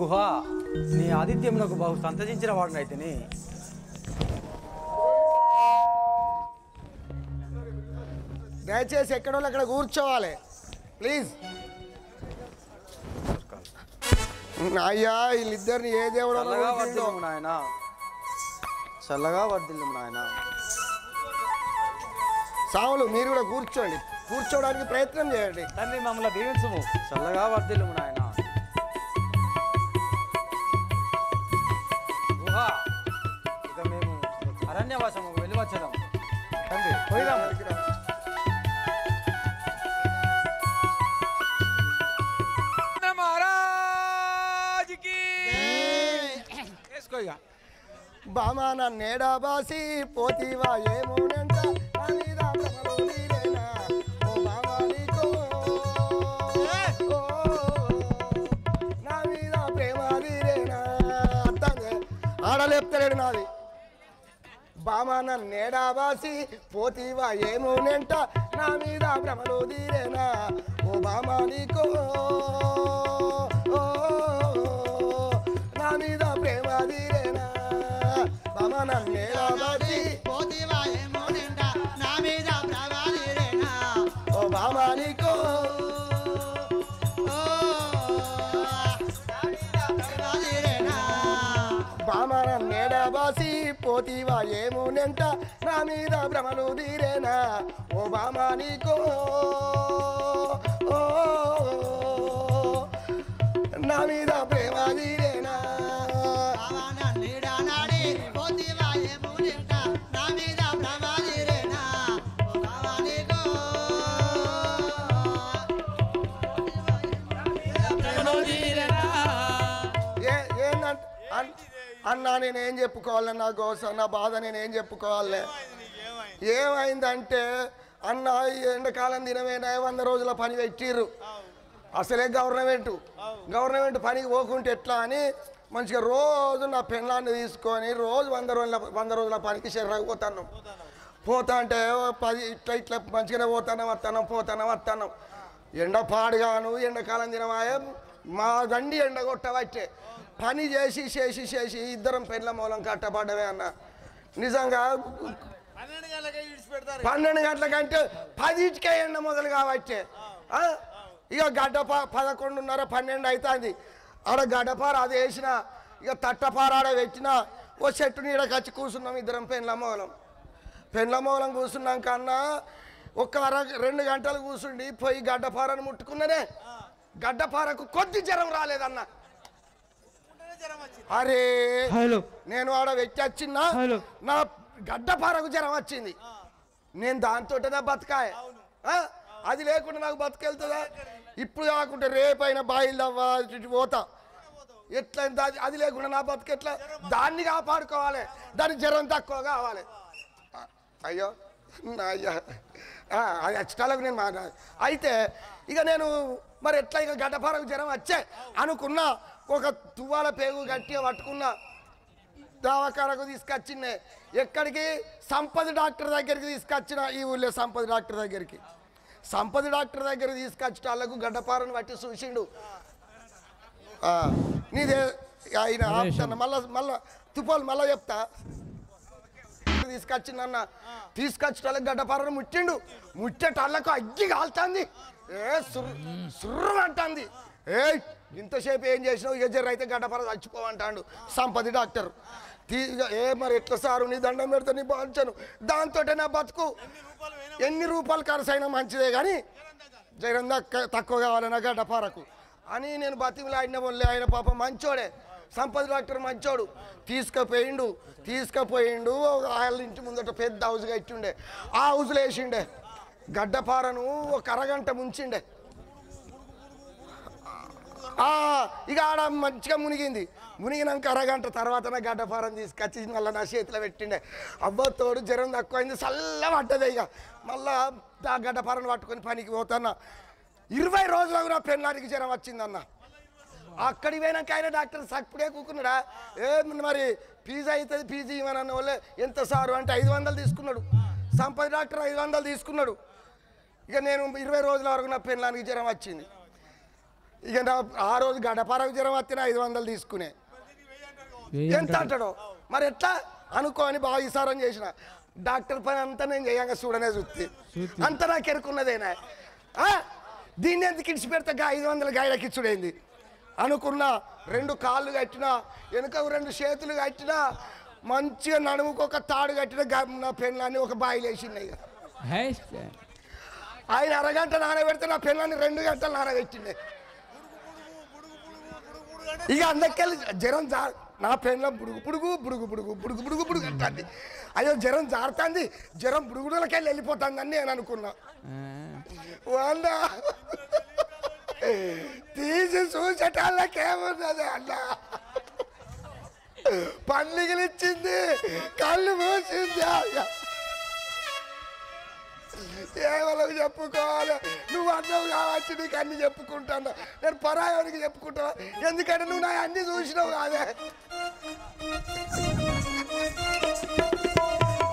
గుహ నీ ఆదిత్యమునకు బహు సంతసించిన వాడినైతేని దయచేసి ఎక్కడో అక్కడ కూర్చోవాలి ప్లీజ్. అయ్యా వీళ్ళిద్దరిని ఏ దేవుడు చల్లగా వర్ధిల్లుము నాయన, చల్లగా వర్ధిల్లుము నాయన. సాములు మీరు కూడా కూర్చోండి, కూర్చోవడానికి ప్రయత్నం చేయండి. తండ్రి మమ్మల్ని దీవించుము, చల్లగా వర్ధిల్లుము నాయన. గుహ ఇక మేము అరణ్యవాసము వెళ్ళి వచ్చేదాం తండ్రి, పోయిదాం. బామాన నేడాబాసి పోతివా ఏమోనంట నా మీద భ్రమలు నీరేనా ఓ బామా నీకో ఓ నా మీద ప్రేమ నీరేనా అంతే ఆడలేపుతలేడు నాది. బామాన నేడాబాసి పోతివా ఏమోనంట నా మీద భ్రమలు నీరేనా ఓ బామా నీకో నా మీద ప్రేమ నీరేనా బామాన నేడాబాసి పోతివా ఏమోనంట నా మీద ప్రభావిరేనా ఓ బామా నీకో ప్రభావిరేనా బామన నేడబాసి పోతివా ఏమోనంట నా మీద భ్రమలు తీరేనా ఓ బామా నీకో ఓ నా మీద ప్రేమ తీరేనా భావన నీడనాడి పోతివా ఏమోనంట నా మీద ప్రభావిరేనా ఓ భావనికో ప్రభావిరేనా ఏందంట అన్నా నేనేం చెప్పుకోవాలి, నా కోసం నా బాధ నేనేం చెప్పుకోవాలి. ఏమైందంటే అన్న ఈ ఎండాకాలం దినమేనా 100 రోజుల పని పెట్టిర్రు. అసలే గవర్నమెంట్ పనికి పోకుంటే ఎట్లా అని మంచిగా రోజు నా పెళ్ళాన్ని తీసుకొని రోజు 100 రోజుల పనికి పోతాను. పోతా అంటే 10 ఇట్లా మంచిగానే పోతాను. ఎండ పాడుగాను ఎండాకాలం దినమాయ మా గండి ఎండ కొట్టవచ్చే పని చేసి ఇద్దరం పెళ్ళ మూలం కట్టబడ్డవే అన్న. నిజంగా 12 గంటలకంటే 10కే ఎండ మొదలు కావచ్చే. ఇక గడ్డప 11:30 12 అవుతుంది. ఆడ గడ్డపార అది వేసిన ఇక తట్టపార ఆడ పెట్టిన ఓ చెట్టు నీడ కచ్చి కూర్చున్నాం ఇద్దరం పెళ్ళ మూలం కూర్చున్నాం కన్నా ఒక 2 గంటలు కూర్చుండి పోయి గడ్డపారను ముట్టుకున్నదే గడ్డపారకు కొద్ది జ్వరం రాలేదన్న. అరే నేను ఆడ వెచ్చి వచ్చిన్నా నా గడ్డపారకు జ్వరం వచ్చింది. నేను దాంతోటేనా బతకాయ, అది లేకుండా నాకు బతికెళ్తుందా? ఇప్పుడు కాకుంటే రేపైనా బాయిలవ్వా పోతా ఎట్లా అది లేకుండా నా బతికెట్లా? దాన్ని కాపాడుకోవాలి, దాని జ్వరం తక్కువ కావాలి. అయ్యో అయ్యా అది అచ్చటాలకు నేను అయితే ఇక నేను మరి ఎట్లా ఇక గడ్డపారకు జ్వరం వచ్చే అనుకున్నా. ఒక తువ్వాల పేగు గట్టిగా పట్టుకున్నా, దవాఖానకు తీసుకొచ్చిండే. ఎక్కడికి? సంపద డాక్టర్ దగ్గరికి తీసుకొచ్చిన. ఈ ఊళ్ళో సంపద డాక్టర్ దగ్గరికి తీసుకొచ్చిన వాళ్ళకు గడ్డపారను బట్టి చూసిండు. నీదే ఆయన ఆప్షన్ మళ్ళా తుపాలు మళ్ళా చెప్తా. తీసుకొచ్చిందన్న, తీసుకొచ్చేటళ్ళకి గడ్డపారను ముట్టేటళ్ళకు అగ్గి కాలుతుంది, సుర్రు అంటుంది. ఇంతసేపు ఏం చేసినావు? ఎజర్ అయితే గడ్డపార చచ్చిపోవంటాడు సంపద డాక్టర్. మరి ఎట్లా సారు నీ దండం పెడితే నీ బాంచను, దాంతో నా బతుకు ఎన్ని రూపాయలు ఖర్చు అయినా మంచిదే కానీ జగన్ తక్కువ కావాలన్నా గడ్డపారకు అని నేను బతిమలాడిన వాళ్ళే. ఆయన పాప మంచోడే, సంపద డాక్టర్ మంచోడు. తీసుకుపోయిండు వాళ్ళ ఇంటి ముందట పెద్ద హౌస్గా ఇచ్చిండే. ఆ హౌస్లో వేసిండే గడ్డపారను ఒక అరగంట ముంచిండే. ఇక ఆడ మంచిగా మునిగినాక అరగంట తర్వాత నా గడ్డపారం తీసుకొచ్చి మళ్ళీ నా చేతిలో పెట్టిండే. అవ్వతోడు జ్వరం తక్కువైంది, చల్ల పడ్డదే. ఇక మళ్ళా ఆ గడ్డపారను పట్టుకొని పనికి పోతాన్నా. 20 రోజులకు నా పెళ్ళానికి జ్వరం వచ్చిందన్న. అక్కడికి పోయినాక ఆయన డాక్టర్ సప్పుడే కూకున్నాడా, మరి ఫీజు అవుతుంది ఫీజు ఇవ్వనన్న వాళ్ళే. ఎంత సారు అంటే 500 తీసుకున్నాడు. సంపద డాక్టర్ 500 తీసుకున్నాడు. ఇక నేను 20 రోజుల వరకు నా పెళ్ళానికి జ్వరం వచ్చింది. ఇక ఆ రోజు గడపారకు జ్వరం వస్తే 500 తీసుకునే ఎంత అంటాడు మరి ఎట్లా అనుకోని బాగా విసారం చేసిన డాక్టర్ పని అంతా నేను చేయంగా చూడనే చూస్తే అంతా నాకు ఎరుకున్నదేనా దీన్ని ఎందుకు ఇడిచి పెడితే 500 గాయలకి ఇచ్చుడైంది అనుకున్నా 2 కాళ్ళు కట్టినా వెనుక 2 చేతులు కట్టినా మంచిగా నడుముకు ఒక తాడు కట్టిన నా పెళ్ళాన్ని ఒక బాయిలు వేసింది ఆయన అరగంట నానబెడితే నా పెళ్ళాన్ని 2 గంటలు నానబెట్టిండే ఇక అందరికెళ్ళి జ్వరం నా పెళ్ళం బుడుగు బుడుగు బుడుగు బుడుగు బుడుగు బుడుగు బుడుగు అంటుంది అయ్యో జ్వరం జారుతుంది జ్వరం బుడుగుడులకెళ్ళి వెళ్ళిపోతుందని నేను అనుకున్నా వాళ్ళ తీసి చూసేటాళ్ళకేమున్నది అన్న పండుగలిచ్చింది కళ్ళు మూసింది ఏమలకు చెప్పుకోవాలి నువ్వు అన్నావు కావచ్చు నీకు అన్ని చెప్పుకుంటాను నేను పరాయానికి చెప్పుకుంటావా ఎందుకంటే నువ్వు నా అన్ని చూసినావు కాదే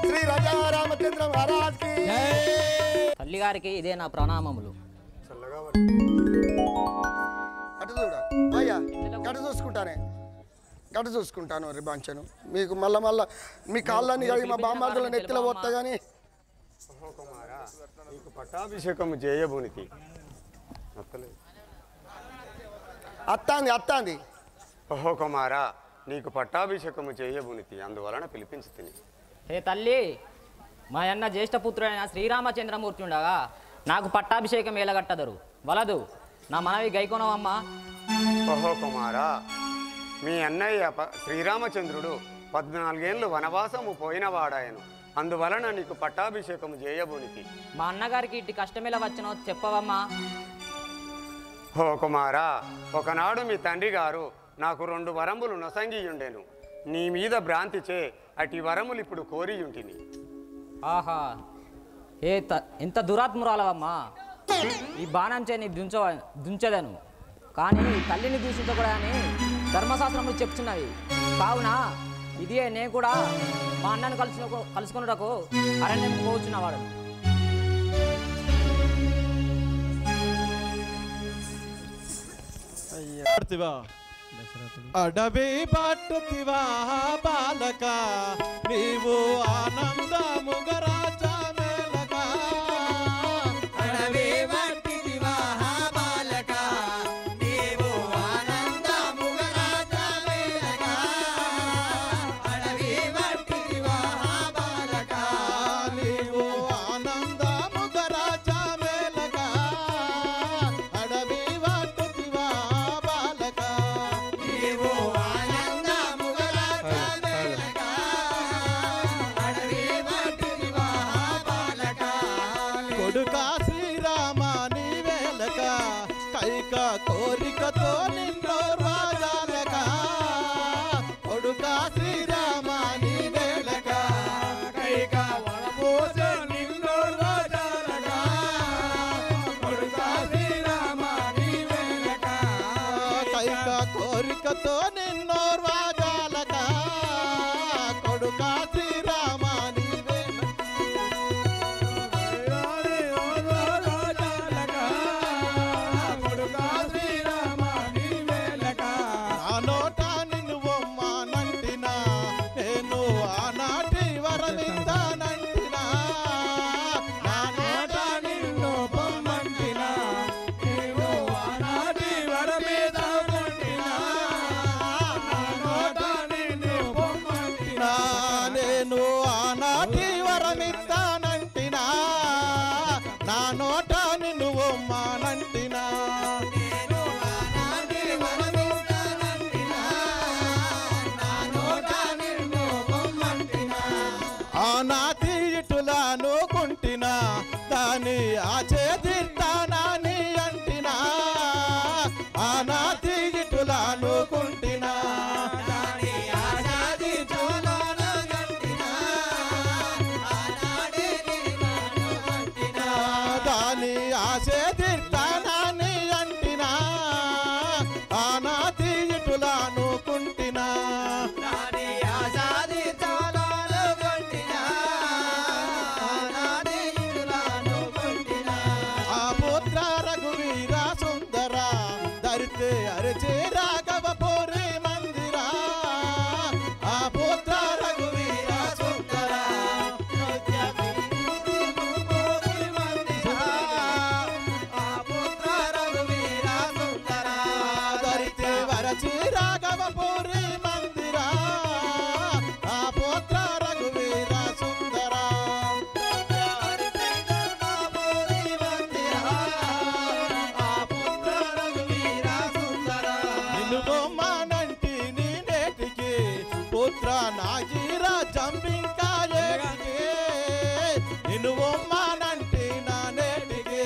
శ్రీ రాజారామచంద్ర మహారాజ్కి తల్లి గారికి ఇదే నా ప్రణామములు. అటు చూడ అయ్యా గట చూసుకుంటాను రిబాంచను మీకు మళ్ళా మీ కాళ్ళని కడిగి మా బామ్మార్దుల నెత్తిలో పోతా కానీ కుమారా నీకు పట్టాభిషేకము చేయబోనికి అత్తాంది ఓహో కుమారా నీకు పట్టాభిషేకము చేయబోనికి అందువలన పిలిపించి తిని హే తల్లి మా అన్న జ్యేష్ఠపుత్రుడైన శ్రీరామచంద్రమూర్తి ఉండగా నాకు పట్టాభిషేకం ఏలగట్టదరు వలదు నా మనవి గైకొనవమ్మా. ఓహో కుమారా మీ అన్నయ్య శ్రీరామచంద్రుడు 14 ఏళ్ళు వనవాసము పోయినవాడాయను అందువలన నీకు పట్టాభిషేకము చేయబోనికి. మా అన్నగారికి ఇటు కష్టమేలా వచ్చనో చెప్పవమ్మా. ఓ కుమారా ఒకనాడు మీ తండ్రి గారు నాకు 2 వరములు నొసంగియుండెను నీ మీద భ్రాంతిచే అటి వరములు ఇప్పుడు కోరియుంటిని. ఆహా ఎంత దురాత్మురాలవమ్మా. ఈ బాణంచే నీ దుంచదను కానీ తల్లిని దూషించకూడదని ధర్మశాస్త్రములు చెప్తున్నవి. కావున ఇదే నేను కూడా మా అన్నను కలుసుకున్నటకు అరణ్యం పోవచ్చున్నవాడు. అడవి పట్టుతివా బాలక నీవు ఆనందముగరాజ మేలక అడవి పట్టుతివా బాలక నీవు ఆనందముగరాజ మేలక అడవి పట్టుతివా బాలక నీవు ఆనందముగరాజ మేలక అడవి పట్టుతివా బాలక నీవు ఆనందముగరాజ మేలక అడవి పట్టుతివా బాలక కొడుక శ్రీరామ నీ వేలక కైక కోరికతో నిన్నో రాజాలక కొడుక శ్రీరామ నీ వేలక కైక వనపోస నిన్నో రాజాలక కొడుక శ్రీరామ నీ వేలక కైక కోరికతో నిన్నో రాజాలక కొడుక శ్రీరామ నీ నా నోట నిన్ను బొమ్మనంటినా నేను ఆనాటి వరమిస్తానంటినా నా నోట నిన్ను బొమ్మంటినా నీవు ఆనాటి వరమిస్తానంటినా నా నోట నిన్ను బొమ్మంటినా నేను ఆనాటి వరమిస్తానంటినా నా నోట నిన్ను బొమ్మనంటినా ఆనాటి ఇటులాను కుంటినా దాని ఆచేదిస్తానని అంటినా ఆనాటి ఇటులాను కుంటినా దాని ఆజాది చోలాన గంటినా ఆనాడే నిన్ను గంటినా దాని ఆచేదిస్తానని అంటినా ఆనాటి ఇటులాను కుంటినా దాని ఆజాది చోలాన గంటినా రాఘవపురి మందిరా ఆ పుత్ర రఘువీర సుందర నిలువమ్మానంటి నీ నేటికి పుత్ర నాజీరా జంబింకా ఏటికి నిలువమ్మానంటి నా నేటికి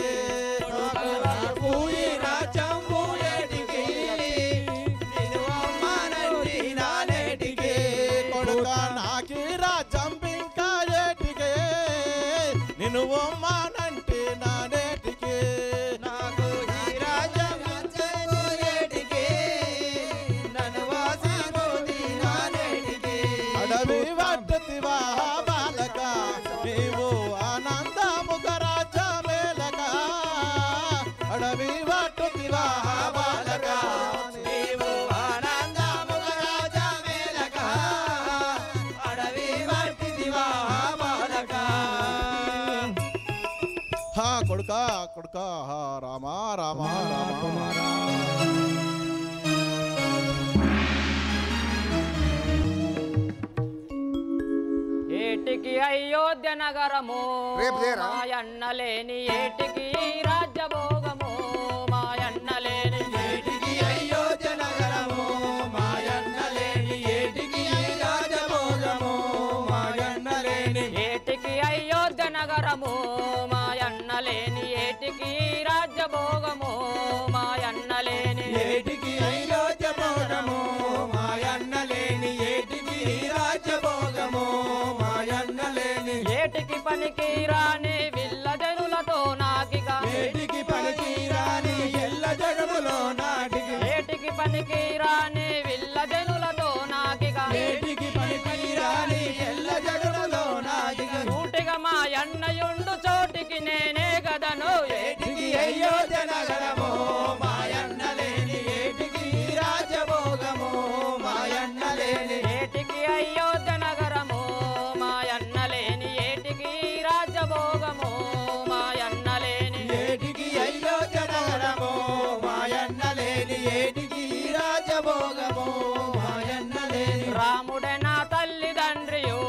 కొడుక నాకీరా జంబింకా ఏటికి నిలువమ్మానంటి నా నేటికి అడవి వడ్డతివా బాలక నీవు ఆనందముగ రాజ మేలక అడవి వడ్డతివా బాలక నీవు ఆనందముగ రాజ మేలక అడవి వర్తిదివా బాలక హా కొడుక కొడుక హా రామ రామ రామ ఏటికి అయోధ్య నగరము రేపు లేరా? మాయన్నలేని ఏటికి రాజ్యభోగము మాయన్నలేని ఏటికి అయోధ్య నగరము మాయన్నలేని ఏటికి రాజభోగము మాయన్నలేని ఏటికి అయోధ్య నగరము మాయన్నలేని ఏటికి రాజ్యభోగము మాయన్నలేని ఏటికి అయోధ్య భోగము మాయన్నలేని ఏటికి రాజభోగము మాయన్నలేని ఏటికి పనికి రాని విల్ల జనులతో నాకిక ఏటికి పనికి రాని ఎల్ల జగములో నాటికి ఏటికి పనికి రాని విల్ల జనులతో నాకిక ఏటికి పనికి రాని ఎల్ల జగములో నాటికి సూటిగా మా అన్నయుండు చోటికి నేనే గదను ఏటికి అయోధ్య నగరము మాయన్నలేని ఏటికి రాజభోగము మాయన్నలేని ఏటికి అయోధ్య నగరము మాయన్నలేని ఏటికి రాజ్యభోగము మాయన్నలేని ఏటికి అయోధ్య నగరము మాయన్నలేని ఏటికి రాజభోగము మాయన్నలేని రాముడే నా తల్లిదండ్రియు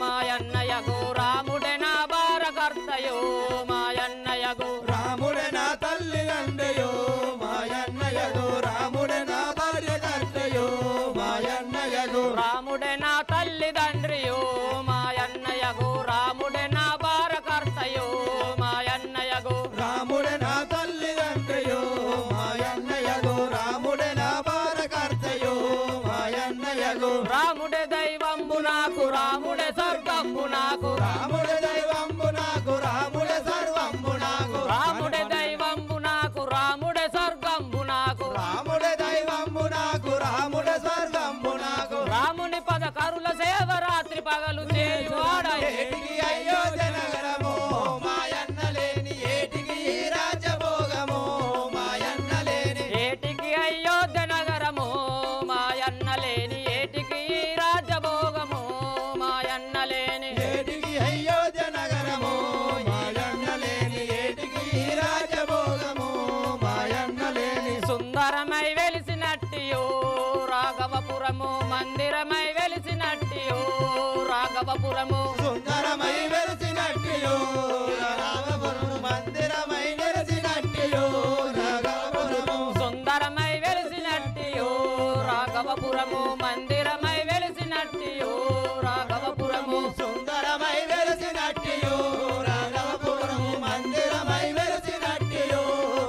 మాయన్నయగు రాముడే నా భారకర్తయు మాయన్నయగు రాముడే నా తల్లిదండ్రియో మాయన్నయగు రాముడే నా భార్యకర్తయో మాయన్నయగు రాముడే నా తల్లిదండ్రియు మాయన్నయగు రాముడే నా భారకర్తయు మాయన్నయగు రాముడే నా తల్లిదండ్రియో మాయన్నయగు రాముడే నా భారకర్తయో మాయన్నయగు రాముడే దైవంబు నాకు రాముడే స్వర్గంబు నాకు రాముడే దైవంబు నాకు రాముడే సర్వంబు నాకు రాముడే దైవంబు నాకు రాముడే స్వర్గంబు నాకు రాముడే దైవంబు నాకు రాముడే స్వర్గంబు నాకు రాముని పద కరుల సేవ రాత్రి పగలు చేయువాడ ఏటికి అయోధ్య నగరము మాయన్నలేని ఏటికి రాజభోగము మాయన్నలేని ఏటికి అయోధ్య నగరము మాయన్నలేని ఏటికి రాజ్యభోగము మాయన్నలేని ఏటికి అయోధ్య నగరము మాయన్నలేని ఏటికి రాజభోగము మాయన్నలేని సుందరమై వెలిసినట్టియో రాఘవపురము మందిరమై వెలిసినట్టియో రాఘవపురము సుందరమై వెలిసినట్టియో రాఘవపురము మందిరమై వెలిసినట్టియో రాఘవపురము సుందరమై వెలిసినట్టియో రాఘవపురము మందిరమై వెలిసినట్టియో రాఘవపురము సుందరమై వెలిసినట్టియో రాఘవపురము మందిరమై వెలిసినట్టియో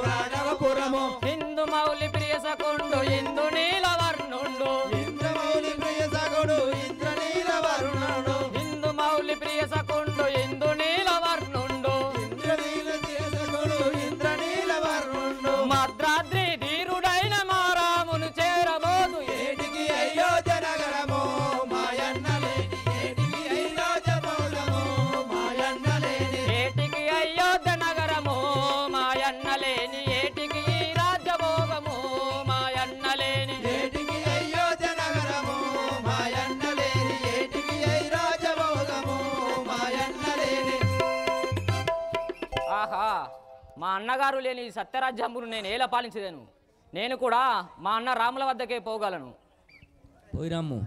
రాఘవపురము హిందు మౌలి ప్రియ సకుండు ఇందు నీలవర్ణుండు ఇంద్రమౌళి ప్రియ సగుడు ఇంద్రనీల వరుణుడు హిందు మౌలి ప్రియ సకుండు ఇందు నీలవర్ణుండు ఇంద్రనీల సగుడు ఇంద్రనీల వరుణుడు మద్రాద్రి ధీరుడైన మా రామును చేరబోదు ఏటికి అయోధ్య నగరము మాయన్నలేని ఏటికి అయోధ్య భోగము మాయన్నలేని ఏటికి అయోధ్య నగరము మాయన్నలేని ఏటికి రాజ్యభోగము మాయన్నలేని ఏటికి అయోధ్య నగరము మాయన్నలేని ఏటికి రాజభోగము మాయన్నలేని ఆహా మా అన్నగారు లేని ఈ సత్యరాజ్యమును నేను ఏలా పాలించలేను నేను కూడా మా అన్న రాముల వద్దకే పోగలను. పోయిరాము.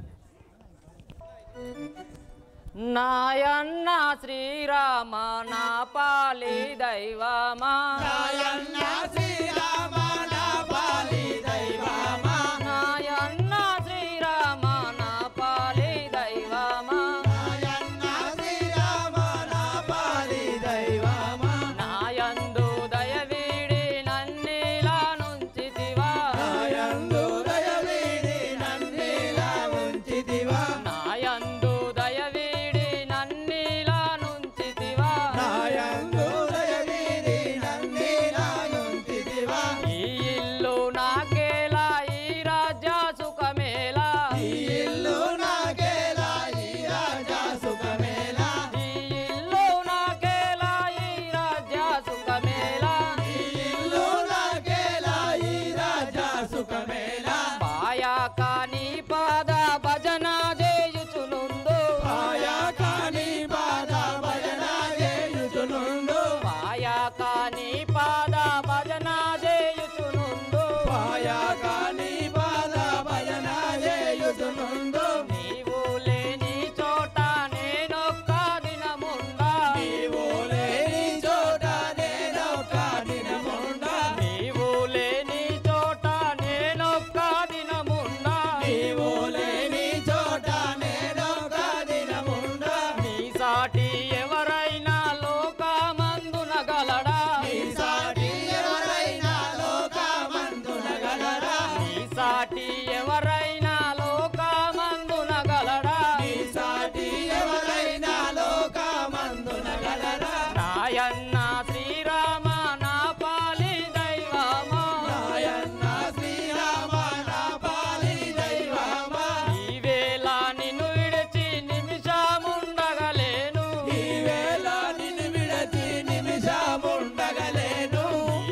నాయన్న శ్రీరామ నా పాలి దైవమా, నాయన్న శ్రీరామ నా పాలి దైవమా, నాయన్న శ్రీరామ నా పాలి దైవమా, నాయన్న శ్రీరామ నా పాలి దైవమా, నాయందు దయవీడి నన్నిలా నుంచితివా, నాయందు దయవీడి నన్నిలా ఉంచితివా, నాయందు దయవీడి నన్నిలా నుంచితివా, నాయందు దయవీడి నన్నిలా ఉంచితివా, ఈ ఇల్లు నాకేలా ఈ రాజ్య సుఖమేలా, ఈ ఇల్లు నాకేలా ఈ రాజా సుఖమేలా, ఈ ఇల్లు నాకేలా ఈ రాజ్య సుఖమేలా, ఈ ఇల్లు నాకేలా ఈ రాజా సుఖమేలా, పాయాక నీ పాద భజన చేయుచునుందు, పాయాక నీ పాద భజన చేయుచునుండు, పాయాక నీ పాద భజన చేయుచునుందు, పాయాక నీ పాద భజన చేయుచునుండు, నీవు లేని చోట నేనొక్క దినముండా, నీవు లేని చోట నేనొక్క దినముండా, నీవు లేని చోట నేనొక్క దినముండా, నీవు లేని చోట నేనొక్క దినముండా, నీ సాటి ఎవరైనా లోకమందున గలడా, నీ సాటి ఎవరైనా లోకమందున గలరా, నీ సాటి ఎవరైనా లోకమందున గలడా, నీ సాటి ఎవరైనా లోకమందున గలరా, నాయన్న శ్రీరామ నా పాలి దైవమా, నాయన్న శ్రీరామ నా పాలి దైవమా, ఈవేళ నిన్ను విడిచి నిమిషముండగలేను, ఈవేళ నిన్ను విడచి నిమిషముండగలేను,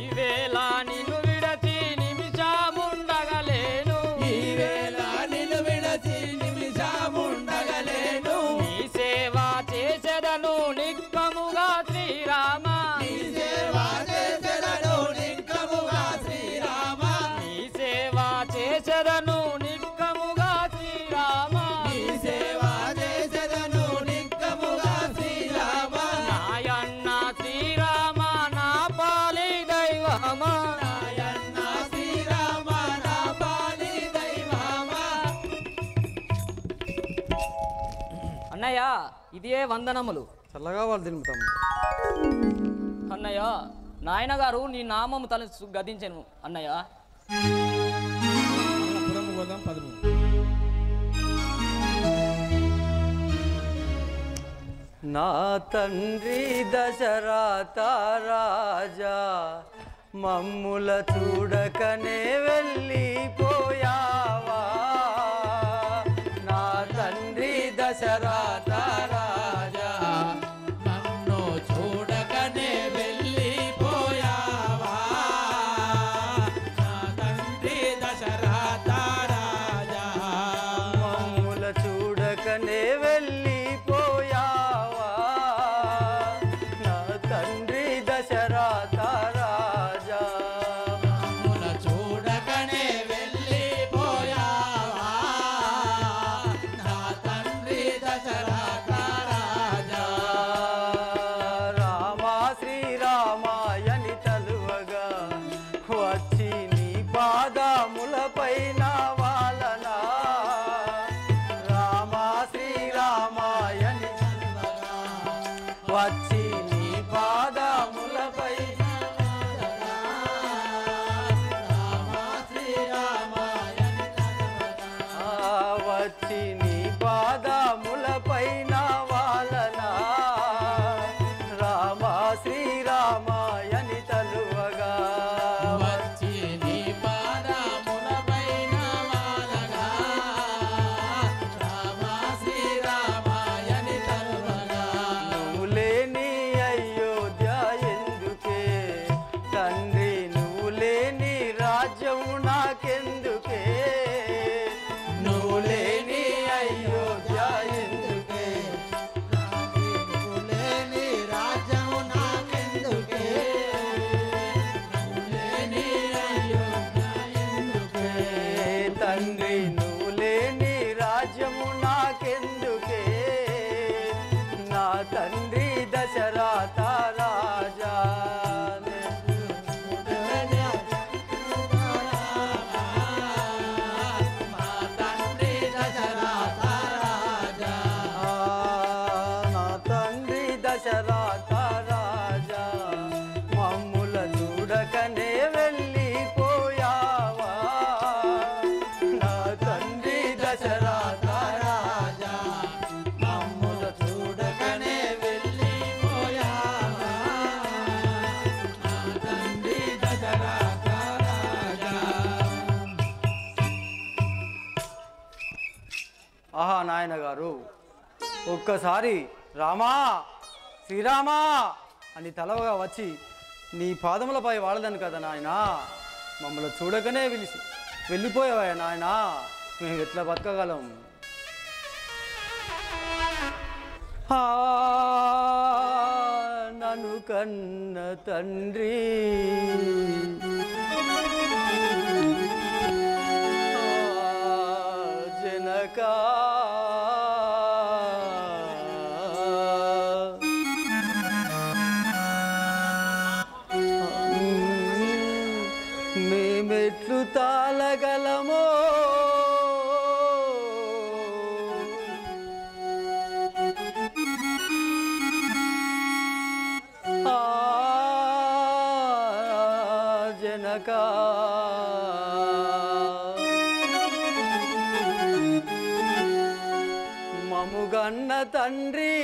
ఈవేళ నిన్ను విడిచి నిమిషముండగలేను, ఈవేళ నిన్ను విడచి నిమిషముండగలేను, నీ సేవ చేసెదను నిక్కముగా శ్రీరామ, నీ సేవ చేసెదను నిక్కముగా శ్రీరామ, నీ సేవ చేసెదను నిక్కముగా శ్రీరామ, నీ సేవ చేసెదను నిక్కముగా శ్రీరామ, నాయన్న శ్రీరామ నా పాలి దైవమా, నాయన్న శ్రీరామ నా పాలి దైవమా. అన్నయ్య ఇదే వందనములు. చల్లగా వాళ్ళు తింటాం. అన్నయ్య నాయన గారు నీ నామము తల గదించను అన్నయ్య. పురము గోదాం పదము. నా తండ్రి దశరథ రాజా మమ్ముల చూడకనే వెళ్ళిపోయావా, నా తండ్రి దశరథ రాజా నన్ను చూడకనే వెళ్ళిపోయావా, నా తండ్రి దశరథ రాజా, మమ్ముల చూడకనే వెళ్ళిపోయావా, నా తండ్రి దశరథ రాజా నన్ను చూడకనే వెళ్ళిపోయావా, నా తండ్రి దశరథ రాజా, రామా శ్రీరామాయని తలువగా వచ్చి నీ పాదములపైన వాలనా, రామా శ్రీరామాయని వచ్చి నీ పాదములపై వచ్చి నీ పాదములపైన వాలనా, రామా శ్రీరామాయని తలువగా వచ్చి నీ పాదములపైన వాలగా, రామ శ్రీరామాయని తలువగా, నువ్వు లేని అయోధ్య ఎందుకే తండ్రి, నువ్వు లేని రాజ్యము నాకెందుకే, నువ్వు లేని అయోధ్య దశరథ రాజా మమ్ముల చూడకనే వెళ్ళిపోయావా నా తండ్రి దశరథ రాజా. ఆహా నాయన గారు, ఒక్కసారి రామా శ్రీరామా అని తలవగా వచ్చి నీ పాదములపై వాడదాను కదా నాయన. మమ్మల్ని చూడకనే వెళ్ళిపోయావా నాయన, మేము ఎట్లా బతకగలం? నన్ను కన్న తండ్రి జనకా మేమెట్లు తాళగలమో జనకా మముగన్న తండ్రి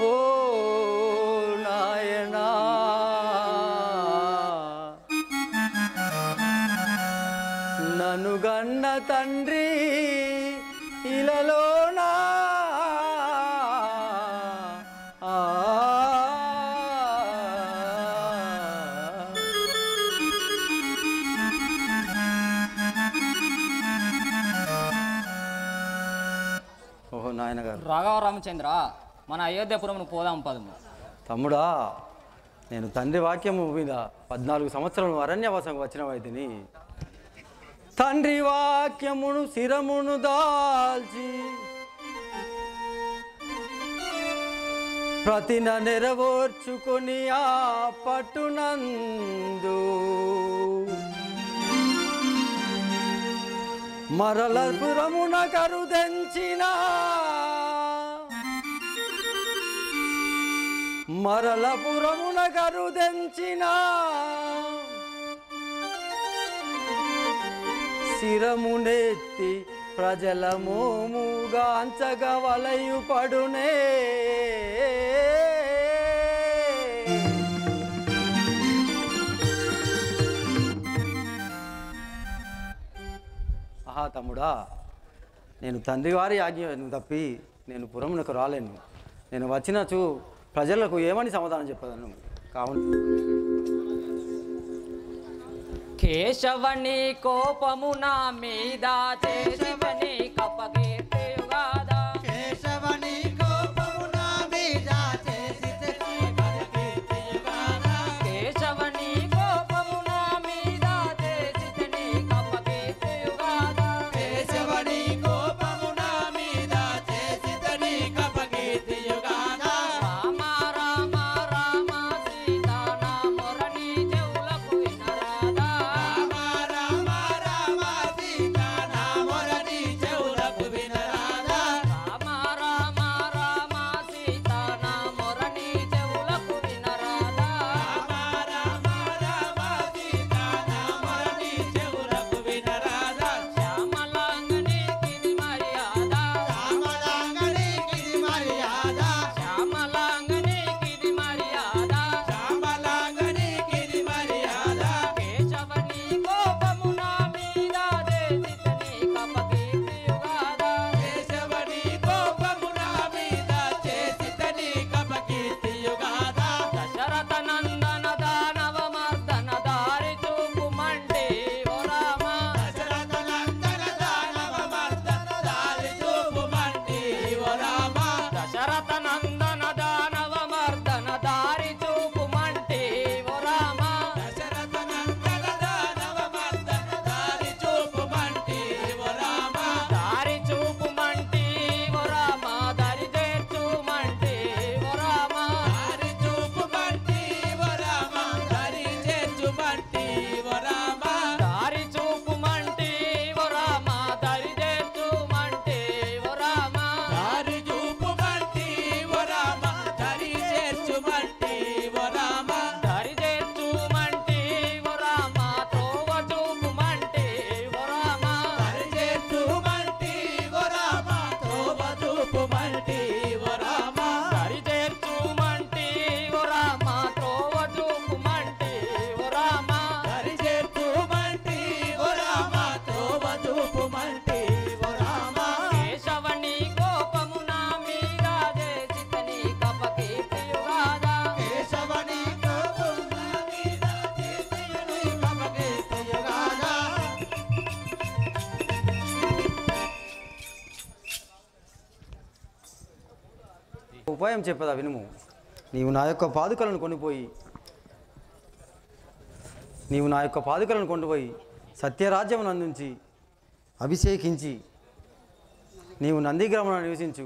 ఓ నాయనా నన్ను గన్న తండ్రి ఇలలోనా ఓహో నాయన గారు. రాఘవ రామచంద్ర, మన అయోధ్యపురంను పోదాం పదము. తమ్ముడా, నేను తండ్రి వాక్యము మీద 14 సంవత్సరాలు అరణ్యవాసం వచ్చినవైతిని. తండ్రి వాక్యమును శిరమును దాల్చి ప్రతిన నెరవేర్చుకొని ఆ పట్టునందు మరల పురమున కరుదెంచిన మరలపురమున కరుదెంచిన శిరమునెత్తి ప్రజల మోముగాంచగా వలయు పడునే. ఆహా తమ్ముడా, నేను తండ్రి వారి ఆజ్ఞను తప్పి నేను పురమునకు రాలేను. నేను వచ్చినచు ప్రజలకు ఏమని సమాధానం చెప్పదను కావున కేశవని కోపము నా మీద చేసివని కపకీర్తియుగాదా. కేశవని కోపము నా మీద చేసితిని కపకీర్తియుగాదా. కేశవని కోపము నా మీద చేసితిని కపకీర్తియుగాదా. కేశవని కోపము నా మీద చేసితిని కపకీర్తియుగాదా. రామ రామ రామ సీతా నా మొరని చెవులకు వినరాదా. రామ రామ రామ సీతా నా మొరని చెవులకు ఉపాయం చెప్పదా వినుము. నీవు నా యొక్క పాదుకలను కొనిపోయి సత్యరాజ్యమును అందించి అభిషేకించి నీవు నందిగ్రామంలో నివసించు.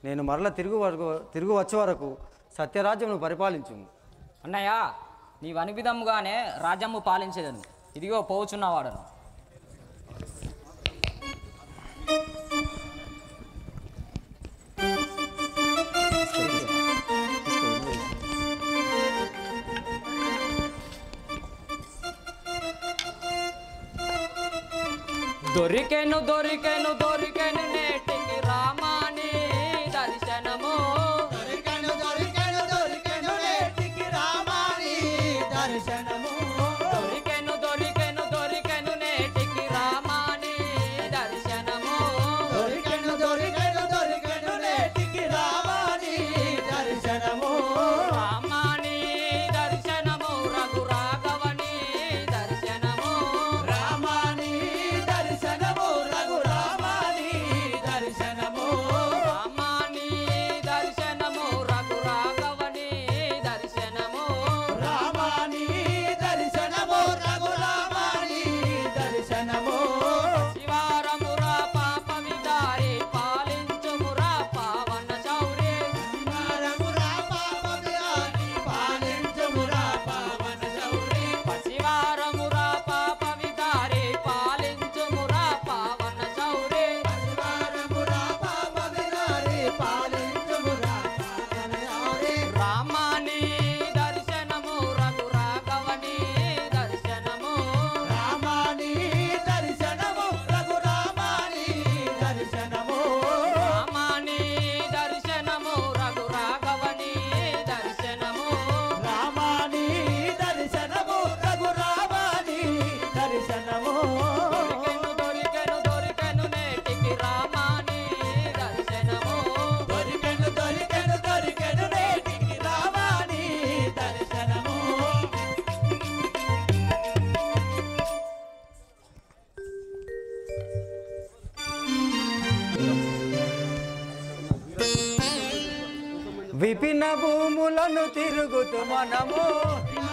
నేను మరల తిరుగు వచ్చే వరకు సత్యరాజ్యమును పరిపాలించు. అన్నయ్య, నీవు అనువిధముగానే రాజ్యము పాలించేదను. ఇదిగో పోవుచున్నవాడను. దొరికెను దొరికెను దొరికెను నేటికి రామాని దర్శనము. దొరికెను దొరికెను దొరికెను నేటికి రామాని దర్శనము. దొరికెను దొరికెను దొరికెను నేటికి రామాని దర్శనము. దొరికెను దొరికెను దొరికెను నేటికి రామాని దర్శనము. రామాని దర్శనము రఘురాఘవని దర్శనము. రామాని దర్శనము రఘురామాని దర్శనము. రామాని దర్శనము రఘురాఘవని దర్శనము. రామాని దర్శనము రఘురామాని దర్శనము. శివారమురా పాప విదారి పాలించుమురా పావన శౌర్య. శివారమురా పాప విహారి పాలించుమురా పావన శౌరి. శివారమురా పాప విదారి పాలించుమురా పావన శౌర్య. శివారమురా పాప విహారి పాలించుమురా పావన శౌరి. రామాని దర్శనము రఘురాఘవని దర్శనము. రామాని దర్శనము రఘురామాని దర్శనము. రామాని దర్శనము రఘురాఘవని దర్శనము. రామాని దర్శనము రఘురామాని దర్శనము. దొరికెను దొరికెను దొరికెను నేటికి రామాని దర్శనము. దొరికెను దొరికెను దొరికెను నేటికి రామాని దర్శనము. విపిన భూములను తిరుగుతూ మనము.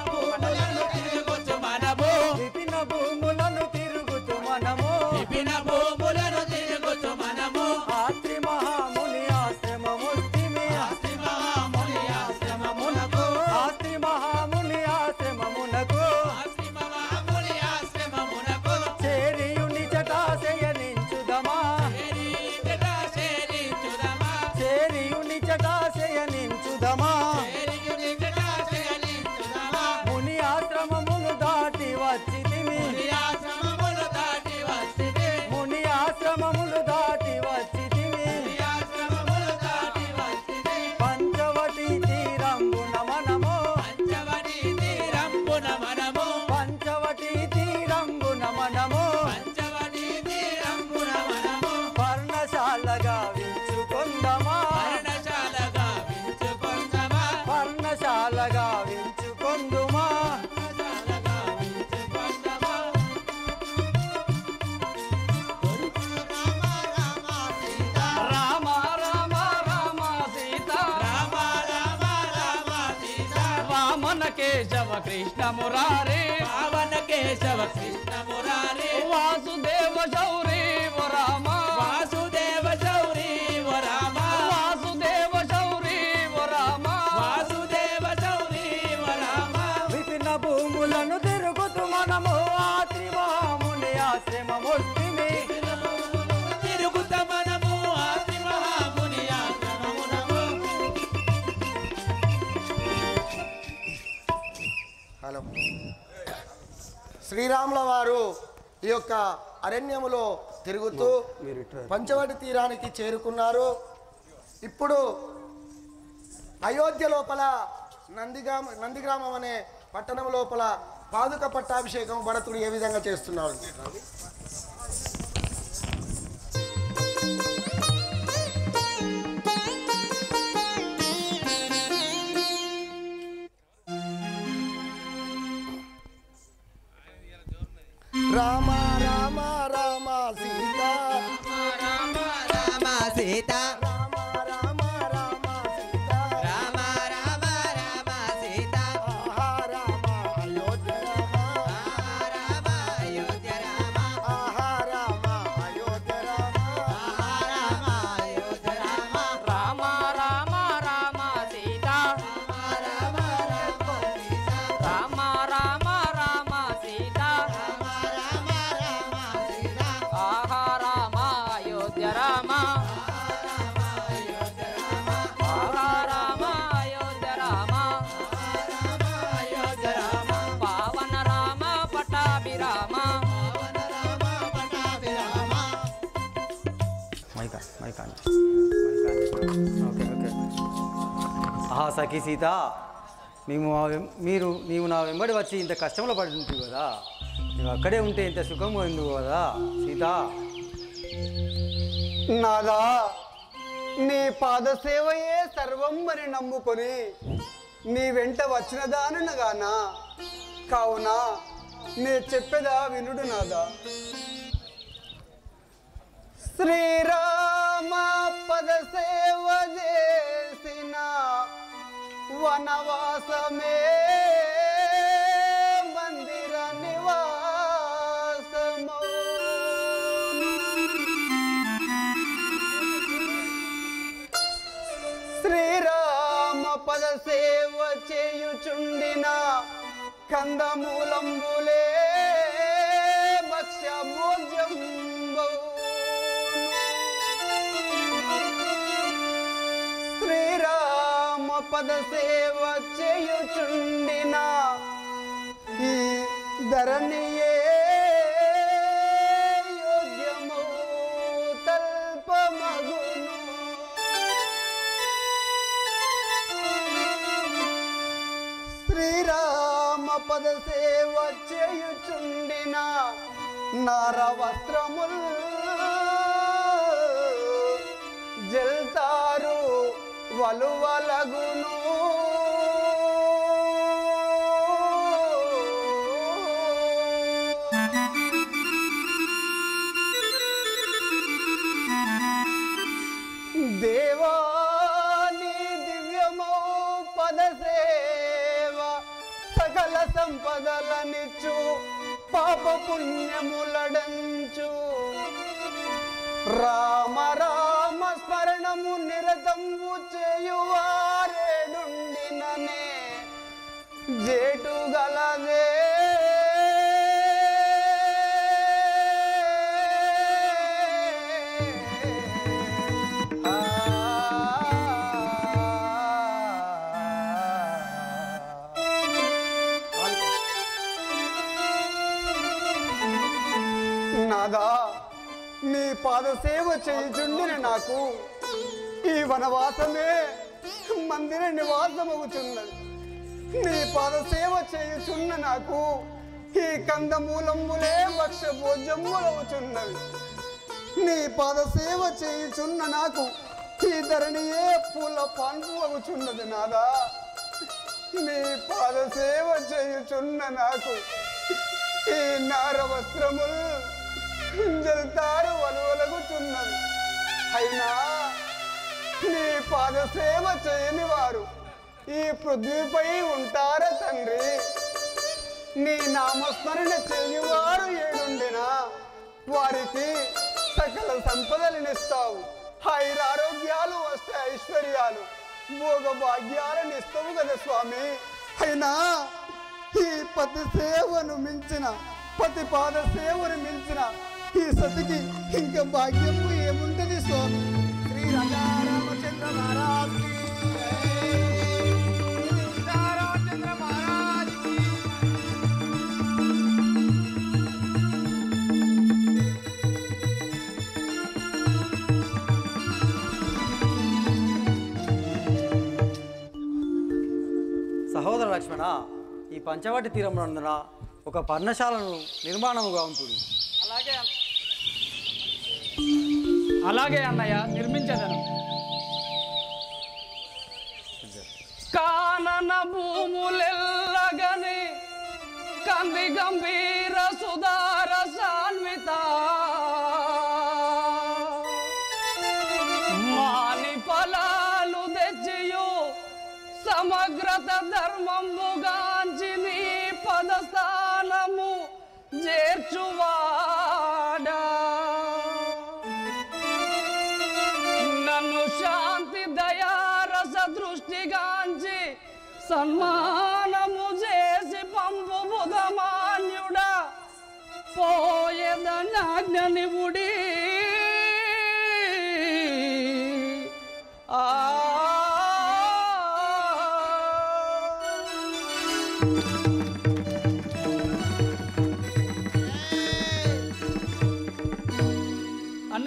భూములను తిరుగుచు మనము. విపిన భూములను తిరుగుతూ మనము. విపిన భూములను తిరుగుచు మనము. ఆత్రి మహాముని ఆశ్రమముస్తిమి. ఆస్తి మహాముని ఆశ్రమమునకు. ఆస్తి మహాముని ఆశ్రమమునకు ఆస్తి మహాముని ఆశ్రమమునకు. చేరియుని జటాశయనించుదమా. చేరించుదమా. చేరియుని జటాశయనించుదమా. చేరించుదమా. ముని ఆశ్రమమును దాటి వచ్చితిమి. ముని ఆశ్రమములు దాటి వస్తిమి. ముని ఆశ్రమములు దాటి వచ్చితిమి. ముని ఆశ్రమములు దాటి వస్తిమి. పంచవటి తీరంబున మనము. పంచవటి తీరంబున మనము. పంచవటి తీరంబున మనము పంచవటి తీరంబున మనము. పర్ణశాలగా వించుకొందమా. పర్ణశాలగా వించుకొందమా. పర్ణశాలగా వించుకొందుమా. పర్ణశాలగా వించుకొందమా. రామ రామ రామ సీత. రామ రామ రామ రామ రామ సీత. రామ సీత. వామన కేశవ కృష్ణ మురారి. పావన కేశవ కృష్ణ మురారి. వాసుదేవ శౌరి ఓ రామ. వాసుదేవ శౌరి ఓ రామ. వాసుదేవ శౌరి ఓ రామ. వాసుదేవ శౌరి ఓ రామ. విపిన భూములను తిరుగుతూ మనము. ఆత్రి మహాముని ఆశ్రమముస్తిమి. తిరుగుత మనము ఆది మహాముని ఆశ్రమమునకు. హలో శ్రీరాముల వారు ఈ యొక్క అరణ్యములో తిరుగుతూ పంచవటి తీరానికి చేరుకున్నారు. ఇప్పుడు అయోధ్య లోపల నందిగ్రామం అనే పట్టణం లోపల పాదుక పట్టాభిషేకం భరతుడు ఏ విధంగా చేస్తున్నాడు. రామ రామ రామ సీత. రామ రామ సీత. రామ రామ రామ సీత. Okay okay. ఆహా సఖీ సీత, నీవు నా వెంబడి వచ్చి ఇంత కష్టంలో పడి ఉంటుంది కదా, నువ్వు అక్కడే ఉంటే ఇంత సుఖంగా ఉంది కదా సీత. నాదా, నీ పాదసేవయే సర్వం అని నమ్ముకొని నీ వెంట వచ్చిన దానగానా, కావున నీ చెప్పేదా వినుడు నాదా. శ్రీరామ పదసేవ చేసిన వనవాసమే మందిర నివాసము. శ్రీరామ పదసేవ చేయుచుండిన కందమూలంబులే భక్ష్యభోజ్యంబు. శ్రీరామ పదసేవ చేయుచుండిన ఈ ధరణియే యోగ్యము తల్పమగును. శ్రీరామ పదసేవ చేయుచుండిన నారవస్త్రముల్ జల్తారు వలువలగును. దేవాని దివ్యమౌ పదసేవ సకల సంపదలనిచ్చు పాప పుణ్యములడంచు. రామ రామ స్మరణము నిరతంబు చేయువారేడుండిననే జేటు గలదే. నాదా, నీ పాదసేవ చేయుచుండిన నాకు ఈ వనవాసమే మందిర నివాసమవుచున్నది. నీ పాదసేవ చేయుచున్న నాకు ఈ కందమూలంబులే వక్ష భోజ్యములవుచున్నవి. నీ పాదసేవ చేయుచున్న నాకు ఈ ధరణియే పూల పాన్పు అవుచున్నది. నాదా, నీ పాదసేవ చేయుచున్న నాకు ఈ నారవస్త్రములు జల్తారు వలువలగుచున్నవి. అయినా నీ పాదసేవ చేయని వారు ఈ పృథ్వీపై ఉంటారా తండ్రి? నీ నామస్మరణ చేయవారు ఏడుండినా వారికి సకల సంపదలనిస్తావు. ఆరోగ్యాలు వస్తే ఐశ్వర్యాలు భోగ భాగ్యాలను ఇస్తావు కదా స్వామి. అయినా ఈ పతి సేవను మించిన, పతి పాద సేవను మించిన ఈ సతికి ఇంకా భాగ్యము ఏముంటది స్వామి? శ్రీ రామచంద్ర మహారాజ్ సహోదర లక్ష్మణ, ఈ పంచవటి తీరమునందున ఒక పర్ణశాలను నిర్మాణముగా ఉంటుంది. అలాగే అన్నయ్య, నిర్మించదను. కానన భూములెల్లగని కంది గంభీర సుధార సాన్విత మాని ఫలాలు తెచ్చియు సమగ్రత ధర్మంబుగాంచి నీ పదస్థానము చేర్చువాడా. నన్ను శాంతి దయారస దృష్టిగాంచి సన్మానము చేసి పంపు బుధమాన్యుడా పోయేదనాజ్ఞని ఉడి.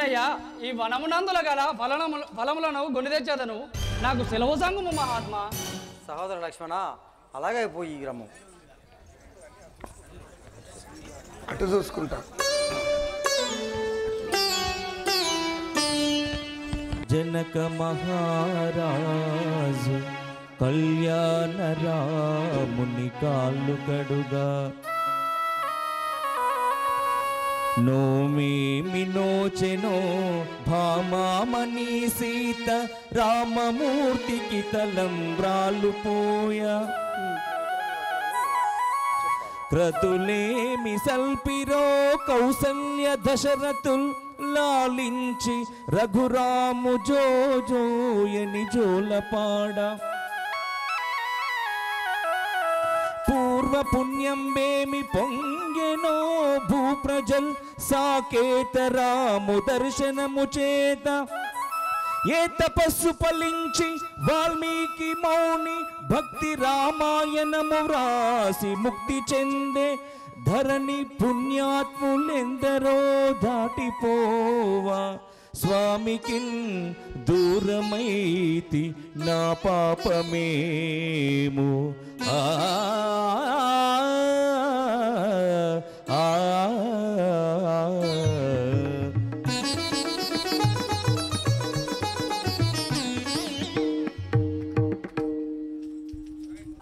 అన్నయ్య ఈ వనమునందుల గల ఫలములను గొని తెచ్చేదను నాకు సెలవు సంగము మహాత్మా. సహోదర లక్ష్మణ, అలాగే పోయి గ్రామం అటు చూసుకుంటా. జనక మహారాజు కళ్యాణ రాముని కాళ్ళు కడుగా నోమేమి నోచెనో భామామణి సీత రామమూర్తికి తలంబ్రాలు పోయా క్రతులేమి సల్పిరో కౌసల్య దశరథుల్ లాలించి రఘురాము జోజోయని జోలపాడ పూర్వ పుణ్యం వేమి పొంగెనో భూప్రజల్ సాకేత రాము దర్శనము చేత ఏ తపస్సు ఫలించి వాల్మీకి మౌని భక్తి రామాయణము వ్రాసి ముక్తి చెందే ధరణి పుణ్యాత్ములెందరో దాటిపోవా స్వామికి దూరమైతి నా పాపమేము ఆ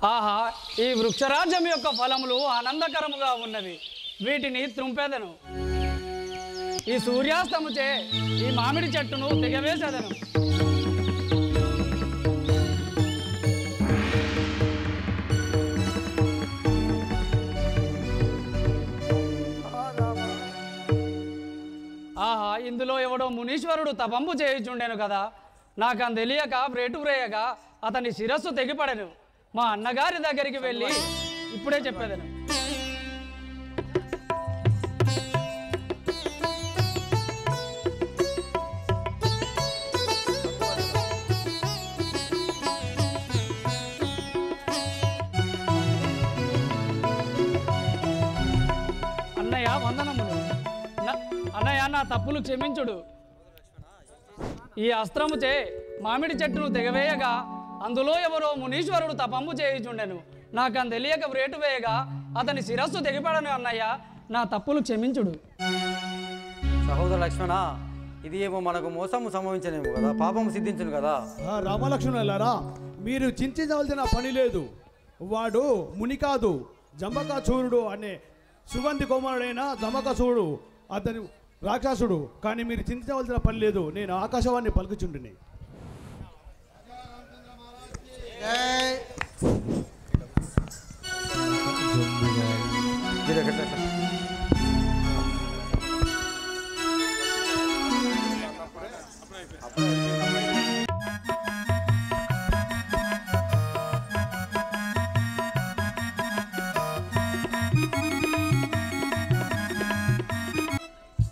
ఆహా, ఈ వృక్షరాజ్యం యొక్క ఫలములు ఆనందకరముగా ఉన్నవి. వీటిని త్రుంపేదను. ఈ సూర్యాస్తముచే ఈ మామిడి చెట్టును తెగవేసేదను. ఆహా, ఇందులో ఎవడో మునీశ్వరుడు తపంపు చేయుచుండెను కదా. నాకని తెలియక వ్రేటు వ్రేయగా అతని శిరస్సు తెగిపడెను. మా అన్నగారి దగ్గరికి వెళ్ళి ఇప్పుడే చెప్పేదను. అన్నయ్య వందనములు. అన్నయ్య నా తప్పులు క్షమించుడు. ఈ అస్త్రముచే మామిడి చెట్టును తెగవేయగా అందులో ఎవరో మునీశ్వరుడు తపంపు చేయుచుండెను. నాకని తెలియక వ్రేటు వేయగా అతని శిరస్సు తెగిపడను. అన్నయ్య నా తప్పులు క్షమించుడు. సహోదర లక్ష్మణ, ఇది ఏమో మనకు మోసము సంభవించనేమో కదా, పాపం సిద్ధించును కదా. రామలక్ష్మణులారా, మీరు చింతించవలసిన పని లేదు. వాడు ముని కాదు, జంబకాసూరుడు అనే సుగంధి కుమారుడైన జంబకాసూరుడు అతని రాక్షసుడు. కానీ మీరు చింతించవలసిన పని లేదు. నేను ఆకాశవాణి పలుకుచుండిని.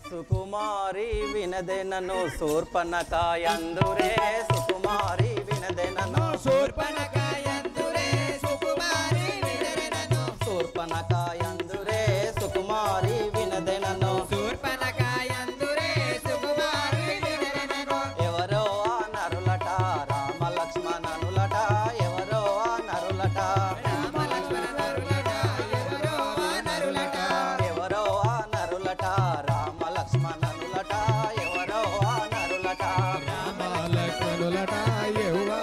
సుకుమారి వినదెనను శూర్పణఖాయందురే, సుకుమారి వినదెనను శూర్పణఖాయందురే, సుకుమారి వినదెనను శూర్పణఖాయందురే, సుకుమారి వినదెనను శూర్పణఖాయందురే, సుకుమారి వినదెనను ఎవరో ఆ నరులట రామ లక్ష్మణనులట, ఎవరో ఆ నరులట రామ లక్ష్మణ నరులట, ఎవరో ఆ నరులట ఎవరో ఆ నరులట రామ లక్ష్మణనులట, ఎవరో ఆ నరులట రామ లక్ష్మణులట, ఎవరో